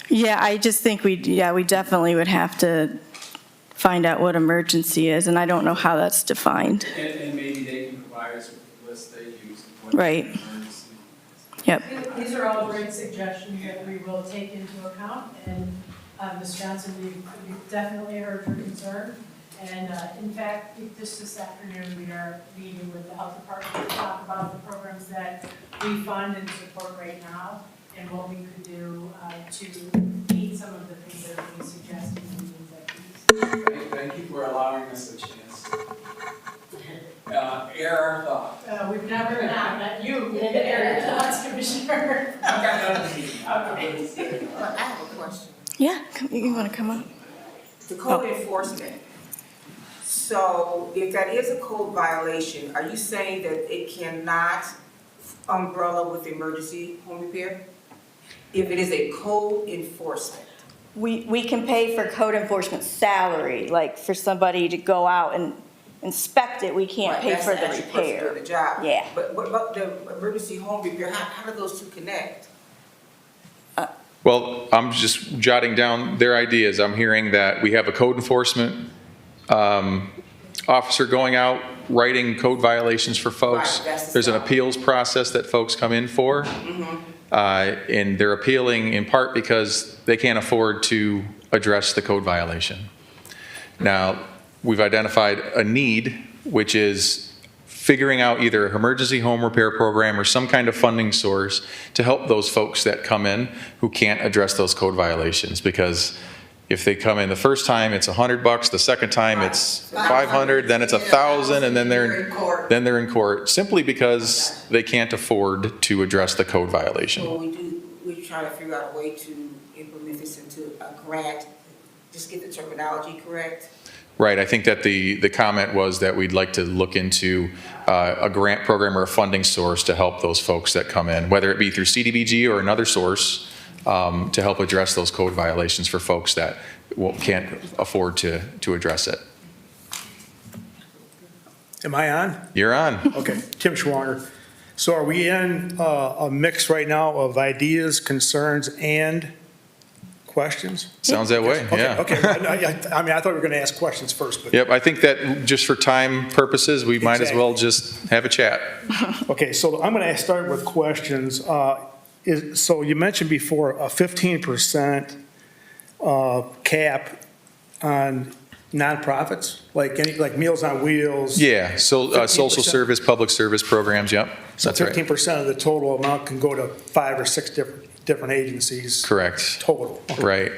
Yeah, I just think we definitely would have to find out what emergency is, and I don't know how that's defined. And maybe they can provide us with the list they use. of what Right. emergency. Yep. These are all great suggestions that we will take into account, and Ms. Johnson, we definitely heard your concern. And in fact, just this afternoon, we are meeting with the health department to talk about the programs that we fund and support right now, and what we could do to meet some of the things that are being suggested in the executives. Thank you for allowing us a chance. Air our thought. We've never not you, air your thoughts, Commissioner. I've got another meeting. Okay. I have a question. Yeah, you want to come up? The code enforcement. So if that is a code violation, are you saying that it cannot umbrella with emergency home repair? If it is a code enforcement? We can pay for code enforcement salary, like for somebody to go out and inspect it, we can't Right, pay that's for the the actual person repair. doing the job. Yeah. But what about the emergency home repair? How do those two connect? Well, I'm just jotting down their ideas. I'm hearing that we have a code enforcement officer going out, writing code violations for folks. Right, that's the There's an stuff. appeals process that folks come in for. And they're appealing in part because they can't afford to address the code violation. Now, we've identified a need, which is figuring out either an emergency home repair program or some kind of funding source to help those folks that come in who can't address those code violations. Because if they come in the first time, it's $100, the second time it's 500, then it's 1,000, and then they're in court simply because they can't afford to address the code violation. So we're trying to figure out a way to implement this into a grant, just get the terminology correct. Right, I think that the comment was that we'd like to look into a grant program or a funding source to help those folks that come in, whether it be through CDBG or another source, to help address those code violations for folks that can't afford to address it. Am I on? You're on. Okay, Tim Schwanger. So are we in a mix right now of ideas, concerns, and questions? Sounds that way, yeah. Okay, I mean, I thought we were going to ask questions first, but. Yep, I think that just for time purposes, we might as well just have a chat. Okay, so I'm going to start with questions. So you mentioned before a 15% cap on nonprofits, like Meals on Wheels? Yeah, so 15%. social service, public service programs, yep, So that's right. 15% of the total amount can go to 5 or 6 different agencies. Correct. Total. Okay. Right.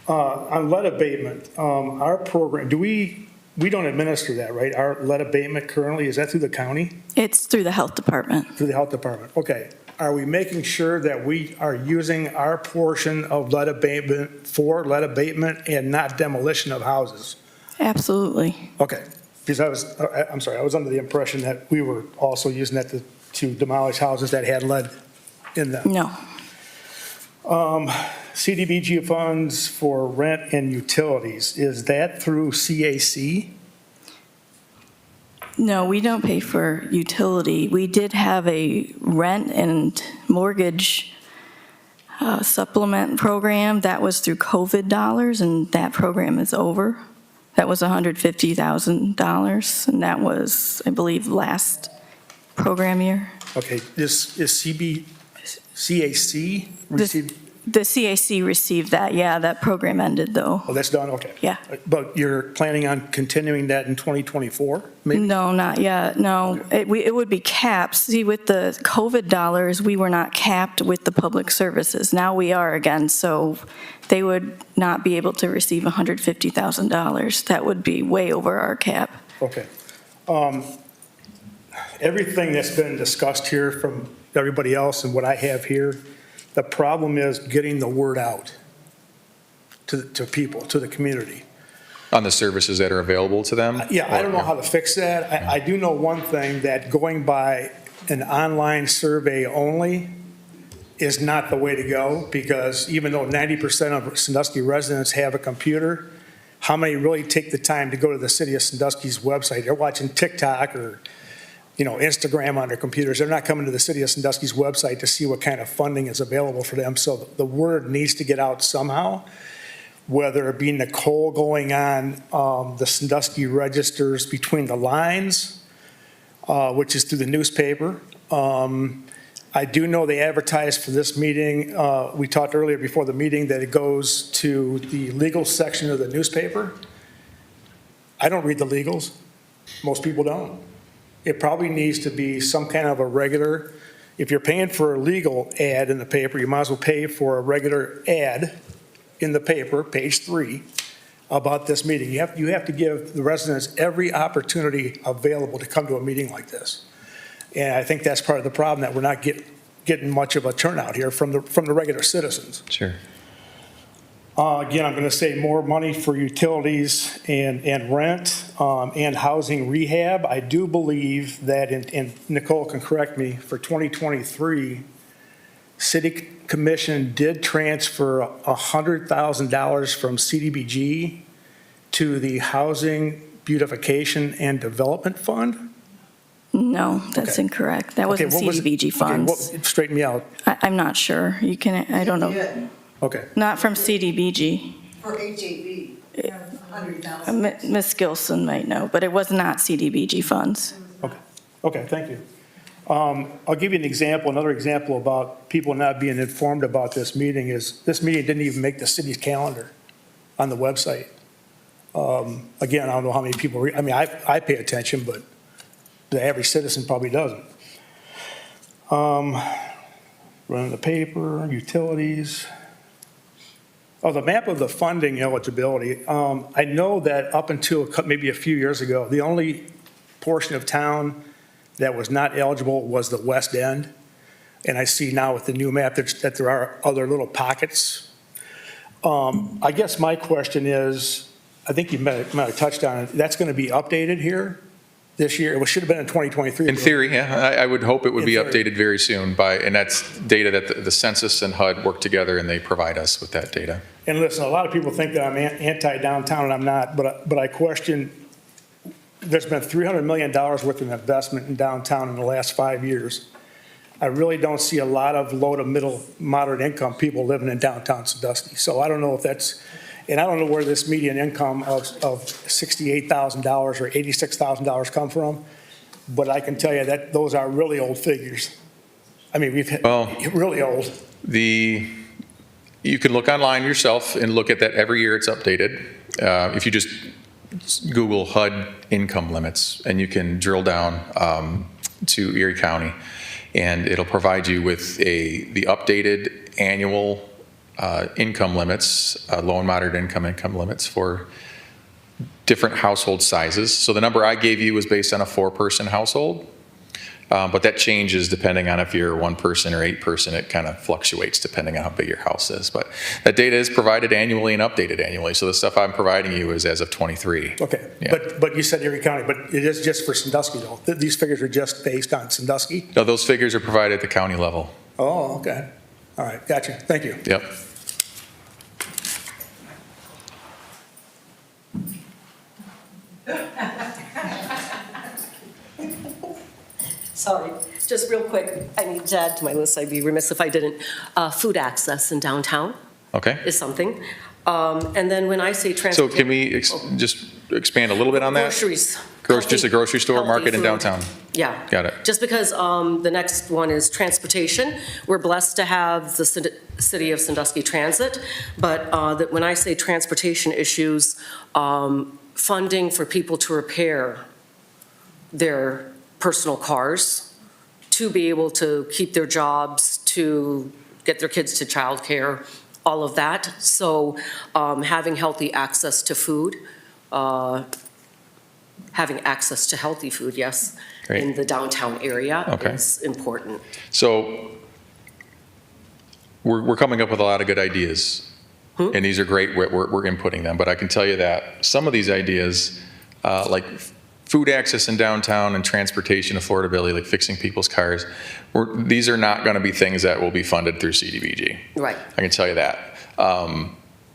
On lead abatement, our program, we don't administer that, right? Our lead abatement currently, is that through the county? It's through the health department. Through the health department, okay. Are we making sure that we are using our portion of lead abatement for lead abatement and not demolition of houses? Absolutely. Okay, because I'm sorry, I was under the impression that we were also using that to demolish houses that had lead in them. No. CDBG funds for rent and utilities, is that through CAC? No, we don't pay for utility. We did have a rent and mortgage supplement program. That was through COVID dollars, and that program is over. That was $150,000, and that was, I believe, last program year. Okay, is CAC received? The CAC received that, yeah, that program ended, though. Oh, that's done, okay. Yeah. But you're planning on continuing that in 2024, maybe? No, not yet, no. It would be capped. See, with the COVID dollars, we were not capped with the public services. Now we are again, so they would not be able to receive $150,000. That would be way over our cap. Okay. Everything that's been discussed here from everybody else and what I have here, the problem is getting the word out to people, to the community. On the services that are available to them? Yeah, I don't know how to fix that. I do know one thing, that going by an online survey only is not the way to go, because even though 90% of Sandusky residents have a computer, how many really take the time to go to the City of Sandusky's website? They're watching TikTok or, Instagram on their computers. They're not coming to the City of Sandusky's website to see what kind of funding is available for them. So the word needs to get out somehow, whether it be Nicole going on the Sandusky registers between the lines, which is through the newspaper. I do know they advertised for this meeting. We talked earlier before the meeting that it goes to the legal section of the newspaper. I don't read the legals. Most people don't. It probably needs to be some kind of a regular, if you're paying for a legal ad in the paper, you might as well pay for a regular ad in the paper, page 3, about this meeting. You have to give the residents every opportunity available to come to a meeting like this. And I think that's part of the problem, that we're not getting much of a turnout here from the regular citizens. Sure. Again, I'm going to say more money for utilities and rent and housing rehab. I do believe that, and Nicole can correct me, for 2023, City Commission did transfer $100,000 from CDBG to the Housing Beautification and Development Fund. No, that's Okay. incorrect. That wasn't Okay, what was- CDBG funds. Okay, straighten me out. I'm not sure. I don't know. Okay. Not from CDBG. For HAB, 100,000. Ms. Gilson might know, but it was not CDBG funds. Okay, thank you. I'll give you an example, another example about people not being informed about this meeting is, this meeting didn't even make the city's calendar on the website. Again, I don't know how many people, I pay attention, but the average citizen probably doesn't. Running the paper, utilities. Oh, the map of the funding eligibility. I know that up until maybe a few years ago, the only portion of town that was not eligible was the west end. And I see now with the new map that there are other little pockets. I guess my question is, I think you might have touched on it, that's going to be updated here this year. It should have been in 2023. In theory, yeah. I would hope it would be In theory. updated very soon and that's data that the census and HUD work together and they provide us with that data. And listen, a lot of people think that I'm anti-downtown, and I'm not, but I question, there's been $300 million worth of investment in downtown in the last 5 years. I really don't see a lot of low to middle, moderate income people living in downtown Sandusky. So I don't know if that's, and I don't know where this median income of $68,000 or $86,000 come from, but I can tell you that those are really old figures. I mean, we've hit really old. You can look online yourself and look at that every year. It's updated. If you just Google HUD income limits, and you can drill down to Erie County, and it'll provide you with the updated annual income limits, low and moderate income limits for different household sizes. So the number I gave you was based on a 4-person household. But that changes depending on if you're 1 person or 8 person. It kind of fluctuates depending on how big your house is. But that data is provided annually and updated annually. So the stuff I'm providing you is as of 23. Okay, Yeah. but you said Erie County, but it is just for Sandusky though? These figures are just based on Sandusky? No, those figures are provided at the county level. Oh, okay. All right, gotcha. Thank you. Yep. Sorry, just real quick, I need to add to my list, I'd be remiss if I didn't. Food access in downtown Okay. is something. And then when I say So transportation. can we just expand a little bit on that? Groceries. Just a grocery store, Healthy market in food. downtown. Yeah. Got it. Just because the next one is transportation. We're blessed to have the City of Sandusky Transit, but that when I say transportation issues, funding for people to repair their personal cars, to be able to keep their jobs, to get their kids to childcare, all of that. So having healthy access to food, having access to healthy food, yes, Great. in the downtown area Okay. is important. So we're coming up with a lot of good ideas. And these are great, we're inputting them, but I can tell you that some of these ideas, like food access in downtown and transportation affordability, like fixing people's cars, these are not going to be things that will be funded through CDBG. Right. I can tell you that.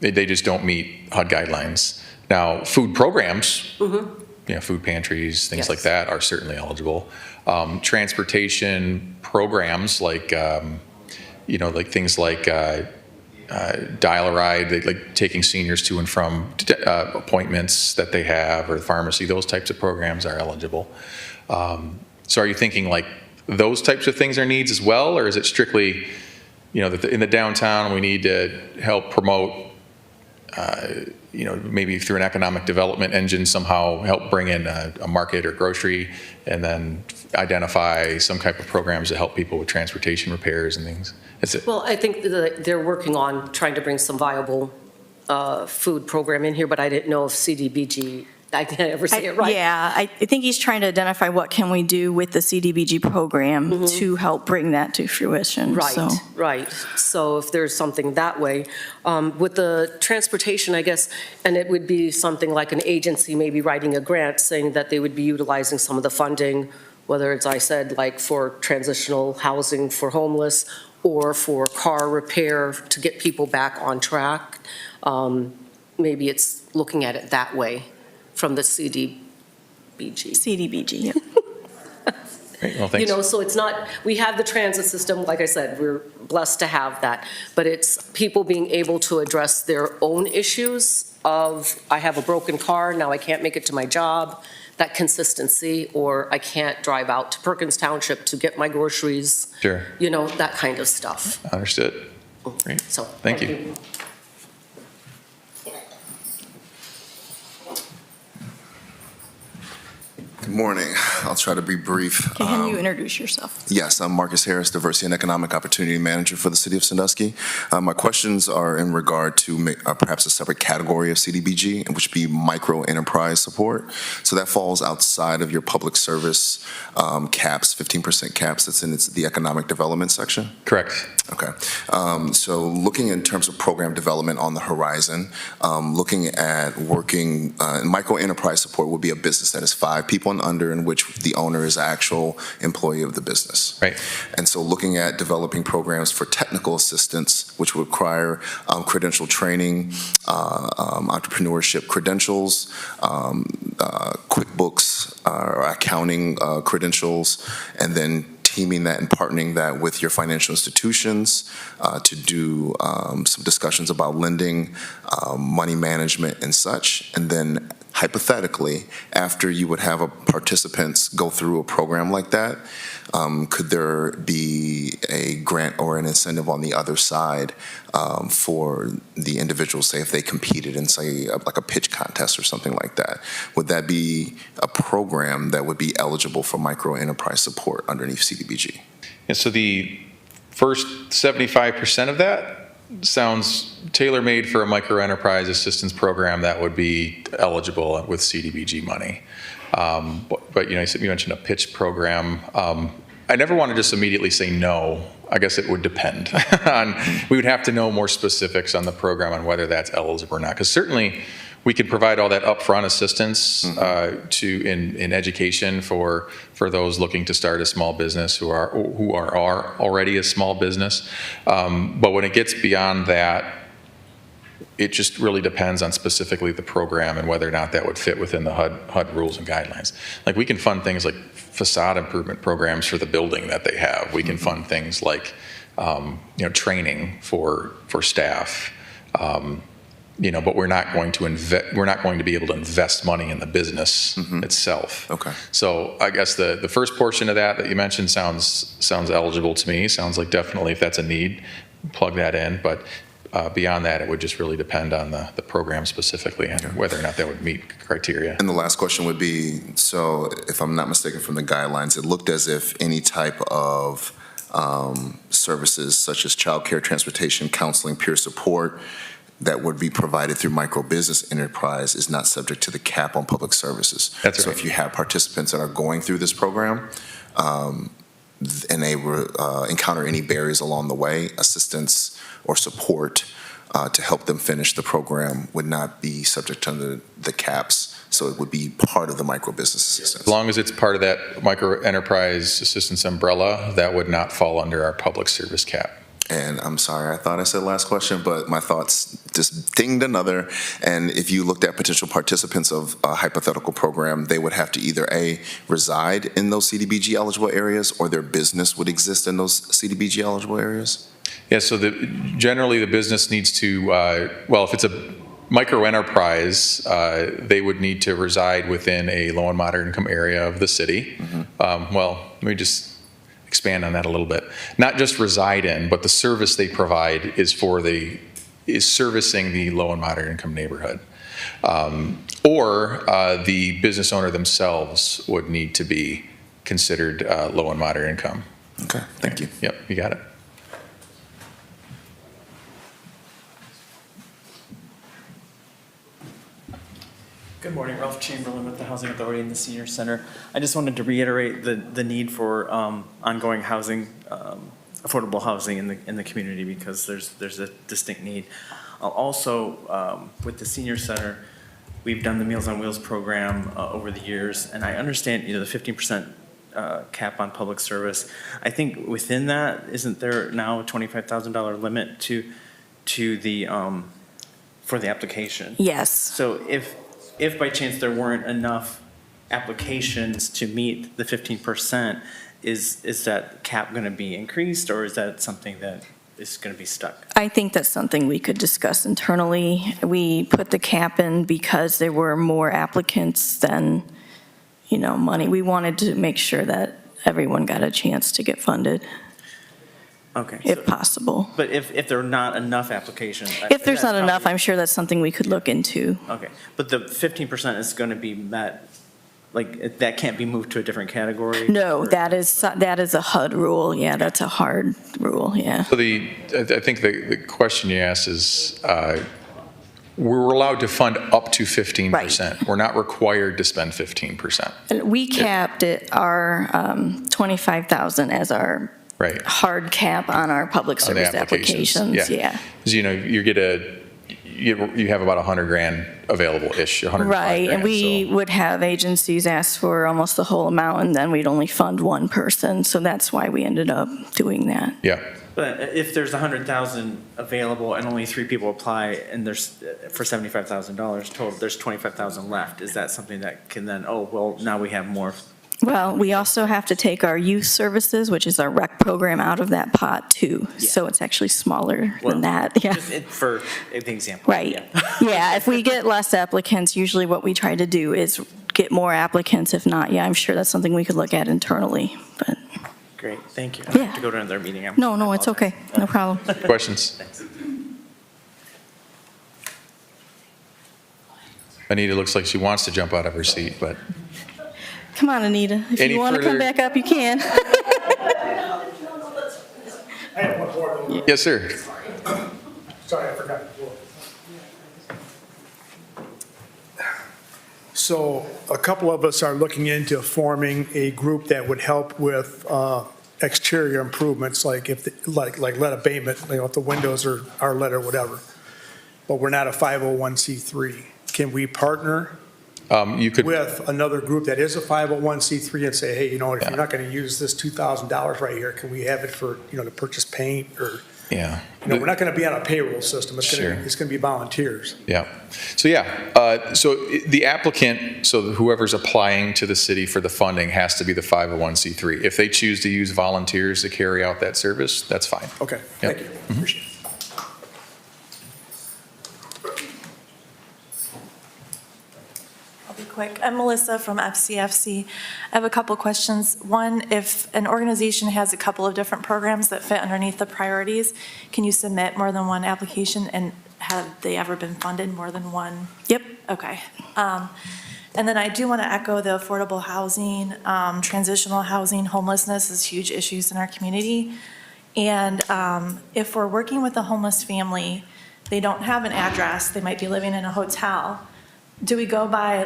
They just don't meet HUD guidelines. Now, food programs, food pantries, things like that are certainly eligible. Transportation programs like, like things like dial-a-ride, like taking seniors to and from appointments that they have, or pharmacy, those types of programs are eligible. So are you thinking like those types of things are needs as well, or is it strictly, that in the downtown we need to help promote, maybe through an economic development engine somehow help bring in a market or grocery, and then identify some type of programs to help people with transportation repairs and things? Well, I think that they're working on trying to bring some viable food program in here, but I didn't know if CDBG, I can't ever say it right. Yeah, I think he's trying to identify what can we do with the CDBG program to help bring that to fruition. Right, So. right. So if there's something that way. With the transportation, I guess, and it would be something like an agency maybe writing a grant saying that they would be utilizing some of the funding, whether it's, I said, like for transitional housing for homeless or for car repair to get people back on track. Maybe it's looking at it that way from the CDBG. CDBG, yeah. Great, well, thanks. So it's not, we have the transit system, like I said, we're blessed to have that, but it's people being able to address their own issues of, I have a broken car, now I can't make it to my job, that consistency, or I can't drive out to Perkins Township to get my groceries. Sure. That kind of stuff. Understood. Great. So, Thank you. Good morning. I'll try to be brief. Okay, can you introduce yourself? Yes, I'm Marcus Harris, Diversity and Economic Opportunity Manager for the City of Sandusky. My questions are in regard to perhaps a separate category of CDBG, which would be micro enterprise support. So that falls outside of your public service caps, 15% caps that's in the economic development section? Correct. Okay. So looking in terms of program development on the horizon, looking at working, micro enterprise support would be a business that is 5 people and under, in which the owner is an actual employee of the business. Right. And so looking at developing programs for technical assistance, which would require credential training, entrepreneurship credentials, QuickBooks or accounting credentials, and then teaming that and partnering that with your financial institutions to do some discussions about lending, money management and such. And then hypothetically, after you would have participants go through a program like that, could there be a grant or an incentive on the other side for the individuals, say if they competed in, say, like a pitch contest or something like that? Would that be a program that would be eligible for micro enterprise support underneath CDBG? Yeah, so the first 75% of that sounds tailor-made for a micro enterprise assistance program that would be eligible with CDBG money. But you mentioned a pitch program. I never want to just immediately say no. I guess it would depend on, we would have to know more specifics on the program on whether that's eligible or not. Because certainly we can provide all that upfront assistance in education for those looking to start a small business who are already a small business. But when it gets beyond that, it just really depends on specifically the program and whether or not that would fit within the HUD rules and guidelines. Like we can fund things like facade improvement programs for the building that they have. We can fund things like training for staff. But we're not going to be able to invest money in the business itself. Okay. So I guess the first portion of that you mentioned sounds eligible to me. Sounds like definitely if that's a need, plug that in. But beyond that, it would just really depend on the program specifically and whether or not that would meet criteria. And the last question would be, so if I'm not mistaken from the guidelines, it looked as if any type of services such as childcare, transportation, counseling, peer support that would be provided through micro business enterprise is not subject to the cap on public services. That's right. So if you have participants that are going through this program and they encounter any barriers along the way, assistance or support to help them finish the program would not be subject to the caps, so it would be part of the micro-business assistance. As long as it's part of that micro enterprise assistance umbrella, that would not fall under our public service cap. And I'm sorry, I thought I said last question, but my thoughts just dinged another. And if you looked at potential participants of a hypothetical program, they would have to either A, reside in those CDBG eligible areas, or their business would exist in those CDBG eligible areas? Yeah, so generally the business needs to, well, if it's a micro enterprise, they would need to reside within a low and moderate income area of the city. Well, let me just expand on that a little bit. Not just reside in, but the service they provide is servicing the low and moderate income neighborhood. Or the business owner themselves would need to be considered low and moderate income. Okay, thank you. Yep, you got it. Good morning, Ralph Chamberlain with the Housing Authority and the Senior Center. I just wanted to reiterate the need for ongoing housing, affordable housing in the community, because there's a distinct need. Also, with the Senior Center, we've done the Meals on Wheels program over the years, and I understand, the 15% cap on public service. I think within that, isn't there now a $25,000 limit to the for the application? Yes. So if by chance there weren't enough applications to meet the 15%, is that cap going to be increased, or is that something that is going to be stuck? I think that's something we could discuss internally. We put the cap in because there were more applicants than, money. We wanted to make sure that everyone got a chance to get funded. Okay. If possible. But if there are not enough applications. If there's not enough, I'm sure that's something we could look into. Okay, but the 15% is going to be met, like, that can't be moved to a different category? No, that is a HUD rule. Yeah, that's a hard rule, yeah. So I think the question you asked is, we're allowed to fund up to 15%. Right. We're not required to spend 15%. And we capped it, our 25,000 as our hard cap on our public service applications. Yeah. Because you have about $100,000 available-ish, 105 Right, and grand, we would have agencies ask for almost the whole amount, and then we'd only fund one person, so that's why we ended up doing that. Yeah. But if there's 100,000 available and only 3 people apply, and there's, for $75,000 total, there's 25,000 left, is that something that can then, now we have more? Well, we also have to take our youth services, which is our rec program, out of that pot too. Yeah. So it's actually smaller than that. Yeah. Just for the example. Right. Yeah. If we get less applicants, usually what we try to do is get more applicants. If not, I'm sure that's something we could look at internally. But great. Thank you. I have to go to another meeting. No, it's okay. No problem. Questions? Anita looks like she wants to jump out of her seat, but. Come on, Anita. If you want to come back up, you can. I have one more. Yes, sir. Sorry, I forgot. So a couple of us are looking into forming a group that would help with exterior improvements, like like lead abatement, if the windows are lead or whatever. But we're not a 501c3. Can we partner you could with another group that is a 501c3 and say, hey, if you're not going to use this $2,000 right here, can we have it for, to purchase paint or, we're not going to be on a payroll system. It's going to be volunteers. Yeah. So, so the applicant, so whoever's applying to the city for the funding has to be the 501c3. If they choose to use volunteers to carry out that service, that's fine. Okay. Thank you. Appreciate it. Quick. I'm Melissa from FCFC. I have a couple questions. One, if an organization has a couple of different programs that fit underneath the priorities, can you submit more than one application, and have they ever been funded more than one? Yep. Okay. And then I do want to echo the affordable housing, transitional housing, homelessness is huge issues in our community. And if we're working with a homeless family, they don't have an address, they might be living in a hotel. Do we go by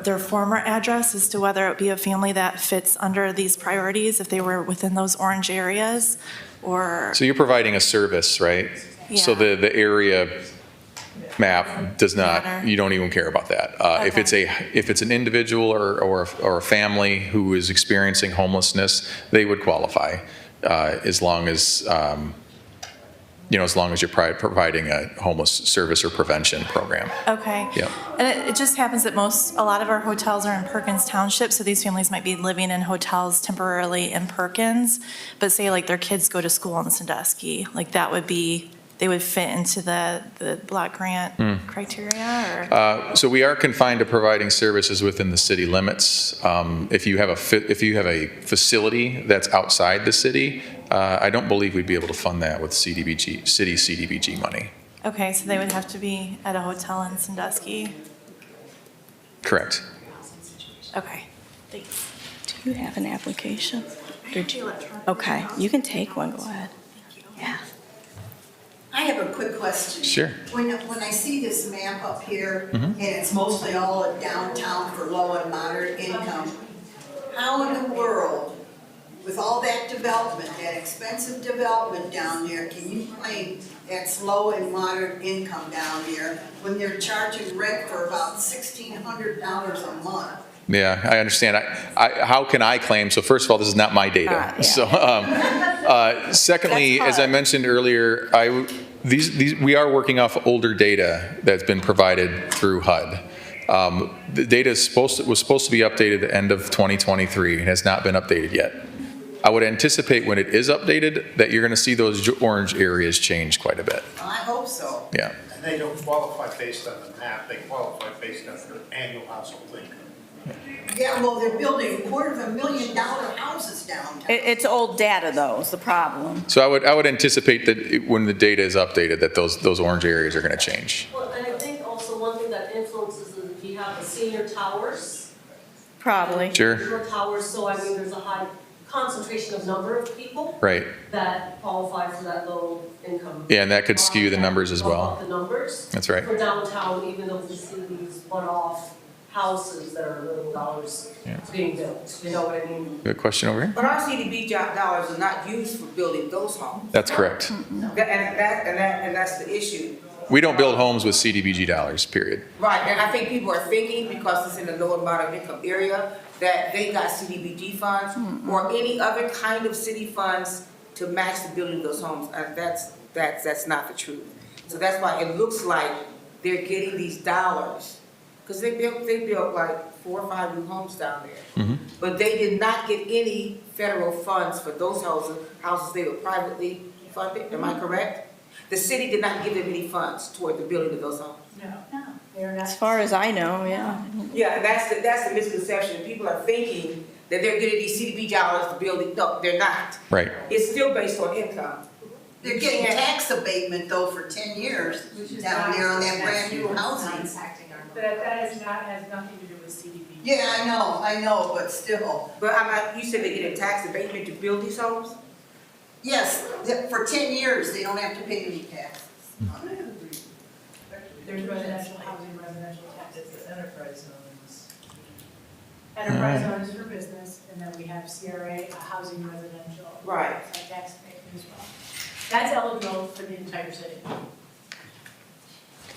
their former address as to whether it be a family that fits under these priorities if they were within those orange areas, or? So you're providing a service, right? So Yeah. the area map does not, Matter. you don't even care about that. If it's an individual or a family who is experiencing homelessness, they would qualify, as long as, as long as you're providing a homeless service or prevention program. Okay. Yeah. And it just happens that a lot of our hotels are in Perkins Township, so these families might be living in hotels temporarily in Perkins, but say like their kids go to school in Sandusky, like that would be, they would fit into the block grant criteria, or? So we are confined to providing services within the city limits. If you have a facility that's outside the city, I don't believe we'd be able to fund that with city CDBG money. Okay, so they would have to be at a hotel in Sandusky? Correct. Okay, thanks. Do you have an application? Okay, you can take one, go ahead. Yeah. I have a quick question. Sure. When I see this map up here, Mhm. and it's mostly all downtown for low and moderate income, how in the world, with all that development, that expensive development down there, can you claim that's low and moderate income down there when they're charging rent for about $1,600 a month? Yeah, I understand. How can I claim? So first of all, this is not my data. Yeah. So, secondly, That's as I mentioned earlier, we are working off older data that's been provided through HUD. The data was supposed to be updated at the end of 2023 and has not been updated yet. I would anticipate when it is updated that you're going to see those orange areas change quite a bit. I hope so. Yeah. And they don't qualify based on the map, they qualify based on their annual household income. Yeah, well, they're building $250,000 houses downtown. It's old data, though, is the problem. So I would anticipate that when the data is updated, that those orange areas are going to change. Well, and I think also one thing that influences is if you have the senior towers. Probably. Sure. Senior towers, so I mean, there's a high concentration of number of people. Right. That qualify for that low income. Yeah, and that could skew the numbers as Bump well. up the numbers. That's right. For downtown, even though we see these one-off houses that are little dollars Yeah. being built, you know what I mean? Good question over here. But our CDB dollars are not used for building those homes. That's correct. And that's the issue. We don't build homes with CDBG dollars, period. Right, and I think people are thinking, because it's in the lower moderate income area, that they got CDBG funds or any other kind of city funds to match the building of those homes, and that's not the truth. So that's why it looks like they're getting these dollars, because they built like 4 or 5 new homes down there. Mhm. But they did not get any federal funds for those houses they were privately funded, am I correct? The city did not give them any funds toward the building of those homes. No, they're not. As far as I know, yeah. Yeah, and that's the misconception. People are thinking that they're getting these CDB dollars to build it. No, they're not. Right. It's still based on income. They're getting tax abatement though for 10 years down there on that brand new housing. That has nothing to do with CDBG. Yeah, I know, but still. But you said they get a tax abatement to build these homes? Yes, for 10 years, they don't have to pay any taxes. There's residential housing, residential taxes. Enterprise zones. Enterprise zones for business, and then we have CRA, housing residential. Right. So tax abatement as well. That's eligible for the entire city.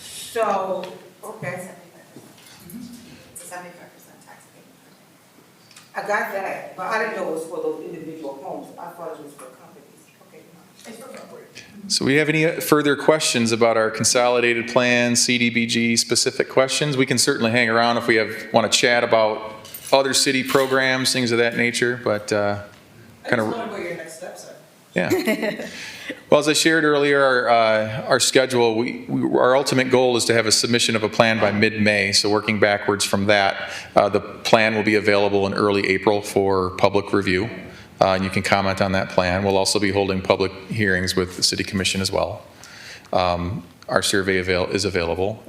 So, okay, It's a 75% tax abatement. I got that, but I didn't know it was for those individual homes. I thought it was for companies. Okay. So we have any further questions about our consolidated plan, CDBG specific questions? We can certainly hang around if we want to chat about other city programs, things of that nature, but I kind just of, wonder what your next steps are. yeah. Well, as I shared earlier, our schedule, our ultimate goal is to have a submission of a plan by mid-May. So working backwards from that, the plan will be available in early April for public review. And you can comment on that plan. We'll also be holding public hearings with the City Commission as well. Our survey is available.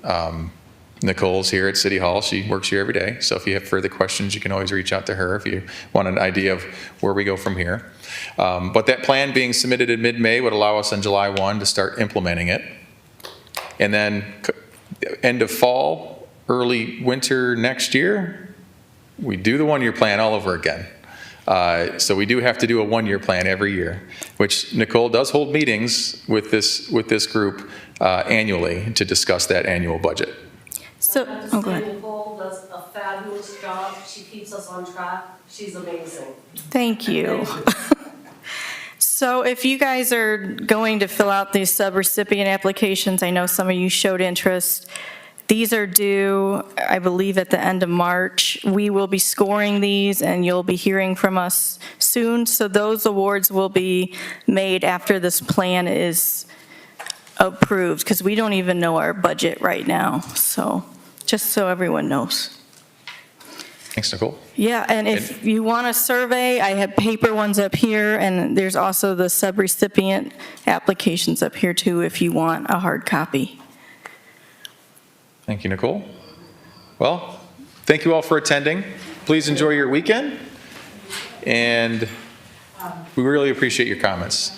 Nicole's here at City Hall. She works here every day. So if you have further questions, you can always reach out to her if you want an idea of where we go from here. But that plan being submitted in mid-May would allow us on July 1 to start implementing it. And then end of fall, early winter next year, we do the one-year plan all over again. So we do have to do a one-year plan every year, which Nicole does hold meetings with this group annually to discuss that annual budget. So, oh, go ahead. Nicole does a fabulous job. She keeps us on track. She's amazing. Thank you. So if you guys are going to fill out these subrecipient applications, I know some of you showed interest. These are due, I believe, at the end of March. We will be scoring these, and you'll be hearing from us soon. So those awards will be made after this plan is approved, because we don't even know our budget right now. So just so everyone knows. Thanks, Nicole. Yeah, and if you want a survey, I have paper ones up here, and there's also the subrecipient applications up here too, if you want a hard copy. Thank you, Nicole. Well, thank you all for attending. Please enjoy your weekend, and we really appreciate your comments.